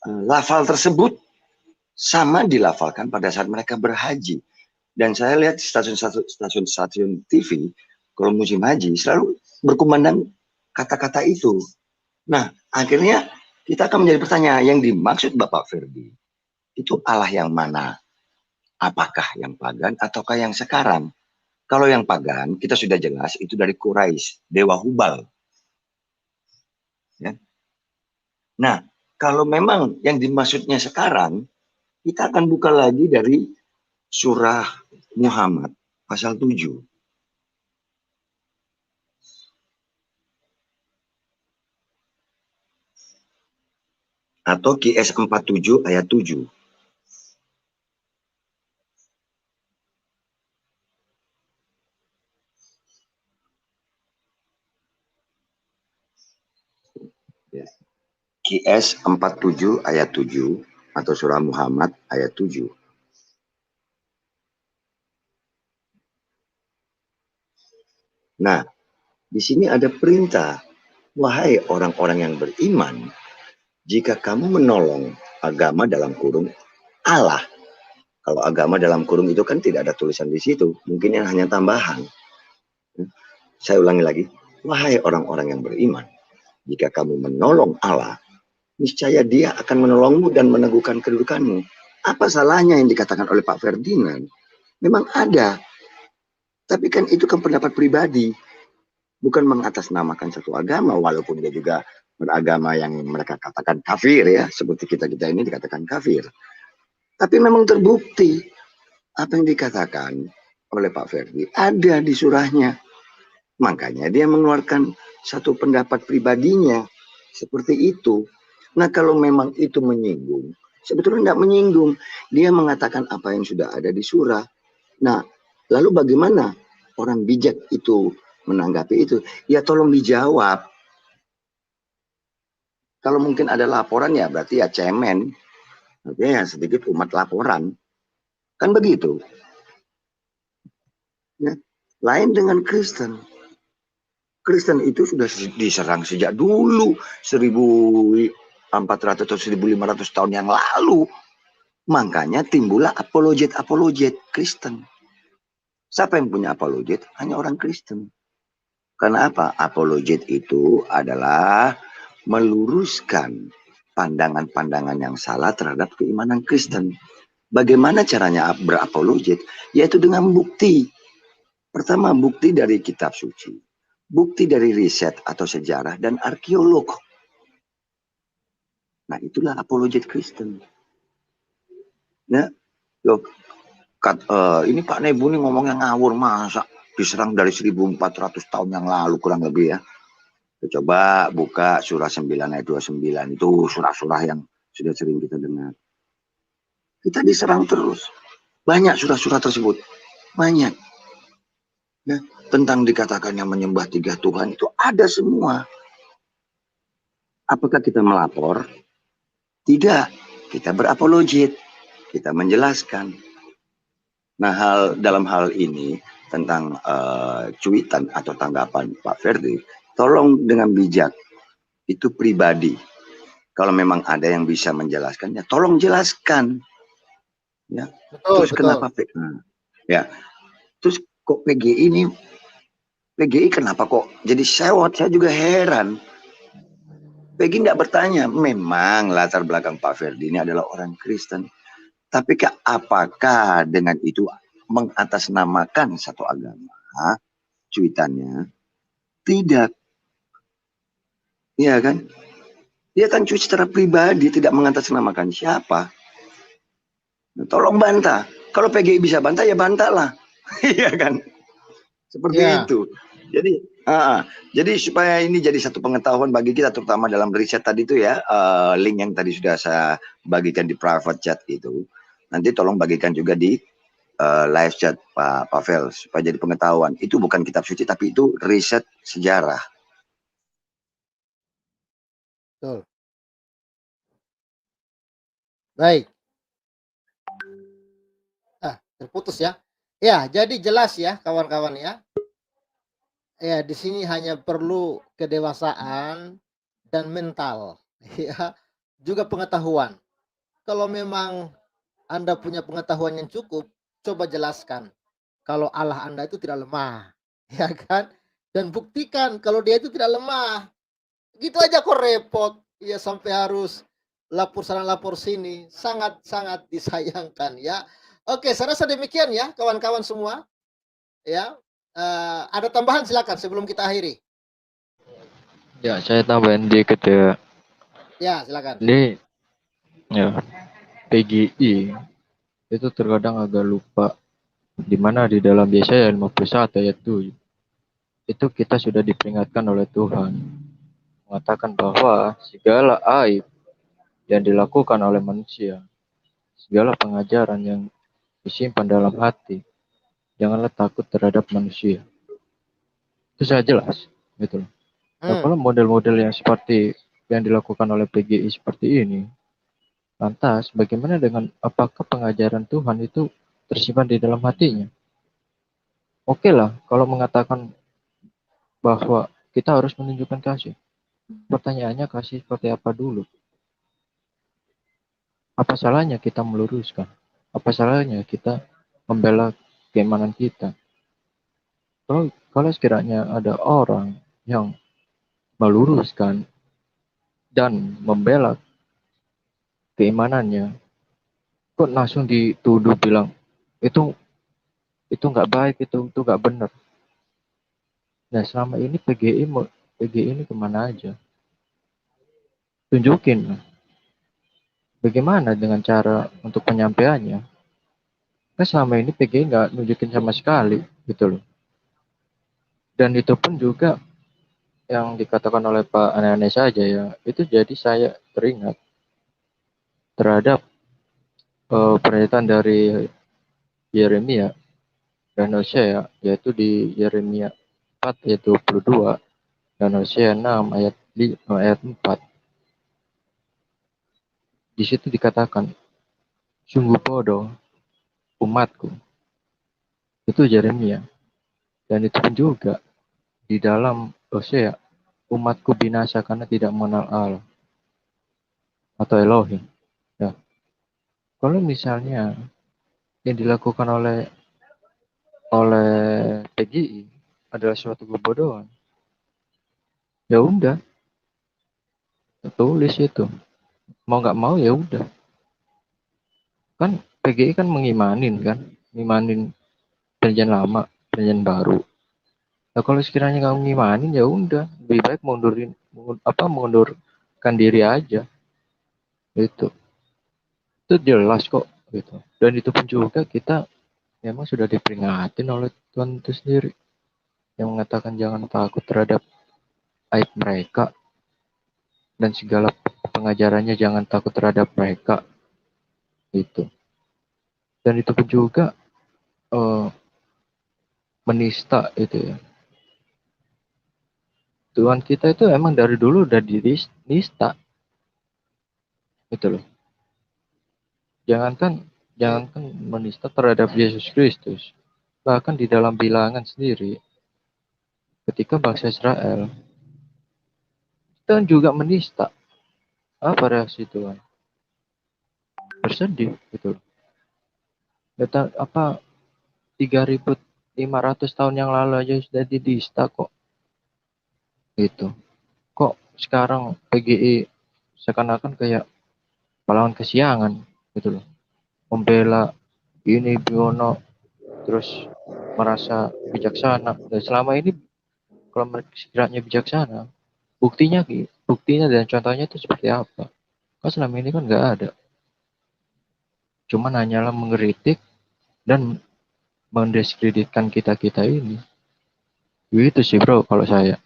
Lafal tersebut sama dilafalkan pada saat mereka berhaji. Dan saya lihat stasiun TV, kalau musim haji, selalu berkumandang kata-kata itu. Nah, akhirnya kita akan menjadi pertanyaan, yang dimaksud Bapak Ferdi, itu Allah yang mana? Apakah yang pagan ataukah yang sekarang? Kalau yang pagan, kita sudah jelas itu dari Quraisy, Dewa Hubal. Ya. Nah, kalau memang yang dimaksudnya sekarang, kita akan buka lagi dari surah Muhammad, pasal 7. Atau QS 47 ayat 7. Ya. QS 47 ayat 7 atau surah Muhammad ayat 7. Nah, di sini ada perintah, wahai orang-orang yang beriman, jika kamu menolong agama dalam kurung Allah. Kalau agama dalam kurung itu kan tidak ada tulisan di situ, mungkin yang hanya tambahan. Saya ulangi lagi, wahai orang-orang yang beriman, jika kamu menolong Allah, niscaya Dia akan menolongmu dan meneguhkan kedudukanmu. Apa salahnya yang dikatakan oleh Pak Ferdinand? Memang ada, tapi kan itu kan pendapat pribadi, bukan mengatasnamakan satu agama, walaupun dia juga beragama yang mereka katakan kafir ya, seperti kita ini dikatakan kafir. Tapi memang terbukti apa yang dikatakan oleh Pak Ferdi ada di surahnya. Makanya dia mengeluarkan satu pendapat pribadinya seperti itu. Nah, kalau memang itu menyinggung, sebetulnya tidak menyinggung. Dia mengatakan apa yang sudah ada di surah. Nah, lalu bagaimana orang bijak itu menanggapi itu? Ya tolong dijawab. Kalau mungkin ada laporan ya berarti ya cemen. Oke, ya sedikit umat laporan. Kan begitu. Ya. Lain dengan Kristen. Kristen itu sudah diserang sejak dulu 1400 atau 1500 tahun yang lalu. Makanya timbullah apologet Kristen. Siapa yang punya apologet? Hanya orang Kristen. Karena apa? Apologet itu adalah meluruskan pandangan-pandangan yang salah terhadap keimanan Kristen. Bagaimana caranya berapologet? Yaitu dengan bukti. Pertama, bukti dari kitab suci. Bukti dari riset atau sejarah dan arkeolog. Nah, itulah apologet Kristen. Ya, ini Pak Nebu nih ngomongnya ngawur, masa diserang dari 1400 tahun yang lalu kurang lebih ya. Coba buka surah 9 ayat 29, itu surah-surah yang sudah sering kita dengar. Kita diserang terus. Banyak surah-surah tersebut. Banyak. Ya, tentang dikatakannya menyembah 3 Tuhan itu ada semua. Apakah kita melapor? Tidak. Kita berapologet. Kita menjelaskan. Nah, dalam hal ini tentang cuitan atau tanggapan Pak Ferdi, tolong dengan bijak. Itu pribadi. Kalau memang ada yang bisa menjelaskan, ya tolong jelaskan. Ya. Terus kenapa ya? Terus kok PGI kenapa kok jadi sewot? Saya juga heran. PGI tidak bertanya, memang latar belakang Pak Ferdi ini adalah orang Kristen. Tapi apakah dengan itu mengatasnamakan satu agama? Cuitannya tidak. Iya kan? Dia kan cuit secara pribadi, tidak mengatasnamakan siapa. Nah, tolong bantah. Kalau PGI bisa bantah, ya bantahlah. Iya kan? Seperti itu. Jadi supaya ini jadi satu pengetahuan bagi kita, terutama dalam riset tadi itu ya, link yang tadi sudah saya bagikan di private chat itu, nanti tolong bagikan juga di live chat Pak Pavel, supaya jadi pengetahuan. Itu bukan kitab suci, tapi itu riset sejarah. Betul. Baik. Terputus ya. Ya, jadi jelas ya kawan-kawan ya. Ya, di sini hanya perlu kedewasaan dan mental, ya, juga pengetahuan. Kalau memang Anda punya pengetahuan yang cukup, coba jelaskan kalau Allah Anda itu tidak lemah, ya kan? Dan buktikan kalau dia itu tidak lemah. Gitu aja kok repot. Ya sampai harus lapor sana lapor sini. Sangat-sangat disayangkan ya. Oke, saya rasa demikian ya kawan-kawan semua. Ya, ada tambahan silakan sebelum kita akhiri. Ya, saya tambahin dikit ya. Ya, silakan. Ini ya PGI itu terkadang agak lupa di mana di dalam Yesaya 51 ayat 7 itu kita sudah diperingatkan oleh Tuhan mengatakan bahwa segala aib yang dilakukan oleh manusia, segala pengajaran yang disimpan dalam hati, janganlah takut terhadap manusia. Itu saya jelas, gitu loh. Nah, kalau model-model yang seperti yang dilakukan oleh PGI seperti ini, lantas bagaimana dengan apakah pengajaran Tuhan itu tersimpan di dalam hatinya? Oke lah, kalau mengatakan bahwa kita harus menunjukkan kasih. Pertanyaannya kasih seperti apa dulu? Apa salahnya kita meluruskan? Apa salahnya kita membela keimanan kita? Kalau sekiranya ada orang yang meluruskan dan membela keimanannya, kok langsung dituduh bilang itu nggak baik, itu nggak benar. Nah, selama ini PGI ini kemana aja? Tunjukin bagaimana dengan cara untuk penyampaiannya. Kan selama ini PGI nggak nunjukin sama sekali gitu loh. Dan itu pun juga yang dikatakan oleh Pak Ane saja ya, itu jadi saya teringat terhadap pernyataan dari Yeremia dan Hosea, yaitu di Yeremia 4 ayat 22 dan Hosea 6 ayat 4. Di situ dikatakan, sungguh bodoh umatku. Itu Yeremia. Dan itu pun juga di dalam Hosea, umatku binasa karena tidak mengenal Allah atau Elohim. Ya. Kalau misalnya yang dilakukan oleh PGI adalah suatu kebodohan, ya udah, tulis itu. Mau nggak mau ya udah. Kan PGI kan mengimanin perjanjian lama, perjanjian baru. Nah, kalau sekiranya nggak mengimanin ya udah, lebih baik mengundurkan diri aja. Itu jelas kok gitu. Dan itu pun juga kita memang sudah diperingatin oleh Tuhan itu sendiri yang mengatakan jangan takut terhadap aib mereka dan segala pengajarannya jangan takut terhadap mereka itu. Dan itu pun juga menista itu ya. Tuhan kita itu emang dari dulu udah dinista gitu loh. Jangankan menista terhadap Yesus Kristus, bahkan di dalam bilangan sendiri ketika bangsa Israel Tuhan juga menista. Apa reaksi Tuhan? Bersedih gitu loh. 3.500 tahun yang lalu aja sudah didista kok. Gitu. Kok sekarang PGI seakan-akan kayak pahlawan kesiangan gitu loh. Membela ini Biono terus merasa bijaksana. Dan selama ini kalau mereka sekiranya bijaksana, buktinya dan contohnya itu seperti apa? Kan selama ini kan nggak ada. Cuman hanyalah mengkritik dan mendiskreditkan kita ini. Gitu sih bro kalau saya.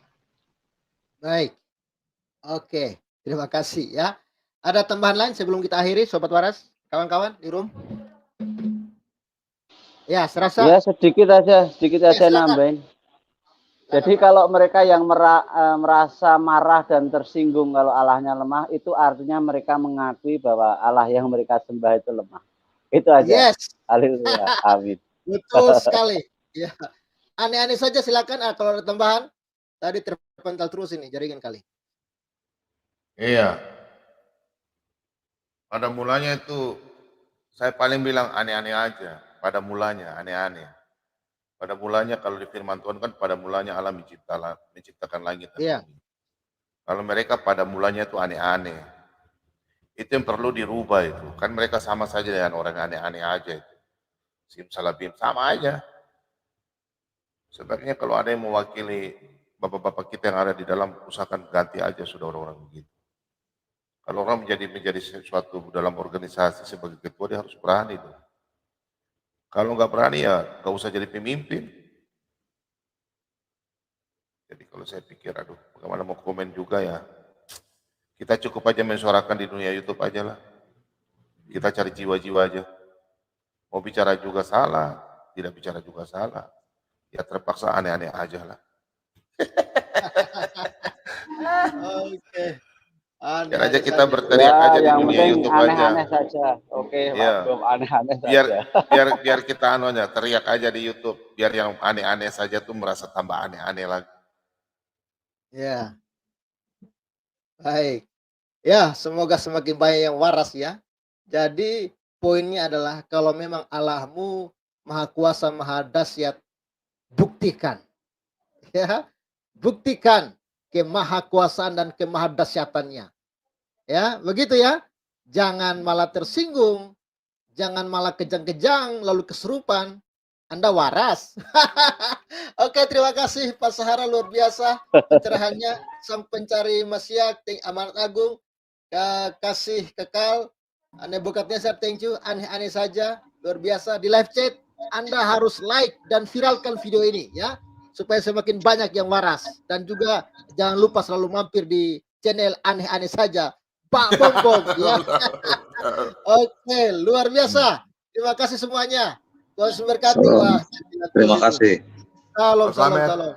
Baik. Oke, terima kasih ya. Ada tambahan lain sebelum kita akhiri Sobat Waras, kawan-kawan di room? Ya, serasa. Ya, sedikit aja nambahin. Jadi kalau mereka yang merasa marah dan tersinggung kalau Allahnya lemah, itu artinya mereka mengakui bahwa Allah yang mereka sembah itu lemah. Itu aja. Yes. Haleluya. Amin. Betul sekali. Ya. Aneh-aneh saja silakan. Kalau ada tambahan, tadi terpental terus ini jaringan kali. Iya. Pada mulanya itu saya paling bilang aneh-aneh aja. Pada mulanya aneh-aneh. Pada mulanya kalau di firman Tuhan kan pada mulanya Allah menciptakan langit dan Iya. bumi. Kalau mereka pada mulanya itu aneh-aneh. Itu yang perlu dirubah itu. Kan mereka sama saja dengan orang aneh-aneh aja itu. Simsalabim sama aja. Sebenarnya kalau ada yang mewakili bapak-bapak kita yang ada di dalam, usahakan ganti aja sudah orang-orang begitu. Kalau orang menjadi sesuatu dalam organisasi sebagai ketua, dia harus berani dong. Kalau nggak berani ya nggak usah jadi pemimpin. Jadi kalau saya pikir, aduh, bagaimana mau komen juga ya. Kita cukup aja mensuarakan di dunia YouTube aja lah. Kita cari jiwa-jiwa aja. Mau bicara juga salah, tidak bicara juga salah. Ya terpaksa aneh-aneh aja lah. Oke. Biar aja Aneh-aneh kita saja. berteriak aja di yang dunia penting YouTube aja. aneh-aneh saja. Oke, Iya. maklum aneh-aneh Biar saja. biar kita aja teriak aja di YouTube. Biar yang aneh-aneh saja tuh merasa tambah aneh-aneh lagi. Ya. Baik. Ya, semoga semakin banyak yang waras ya. Jadi poinnya adalah kalau memang Allahmu Maha Kuasa, Maha Dahsyat, buktikan. Ya, buktikan kemahakuasaan dan kemahadahsyatannya. Ya, begitu ya. Jangan malah tersinggung, jangan malah kejang-kejang lalu kesurupan. Anda waras. Oke, terima kasih Pak Sahara, luar biasa pencerahannya. Sang pencari Mesias, amanat agung, kasih kekal, Nebukadnezar, thank you, aneh-aneh saja, luar biasa. Di live chat, Anda harus like dan viralkan video ini ya, supaya semakin banyak yang waras. Dan juga jangan lupa selalu mampir di channel aneh-aneh saja, Pak Bombong ya. Oke, luar biasa. Terima kasih semuanya. Tuhan memberkati. Terima kasih. Salam, salam, salam.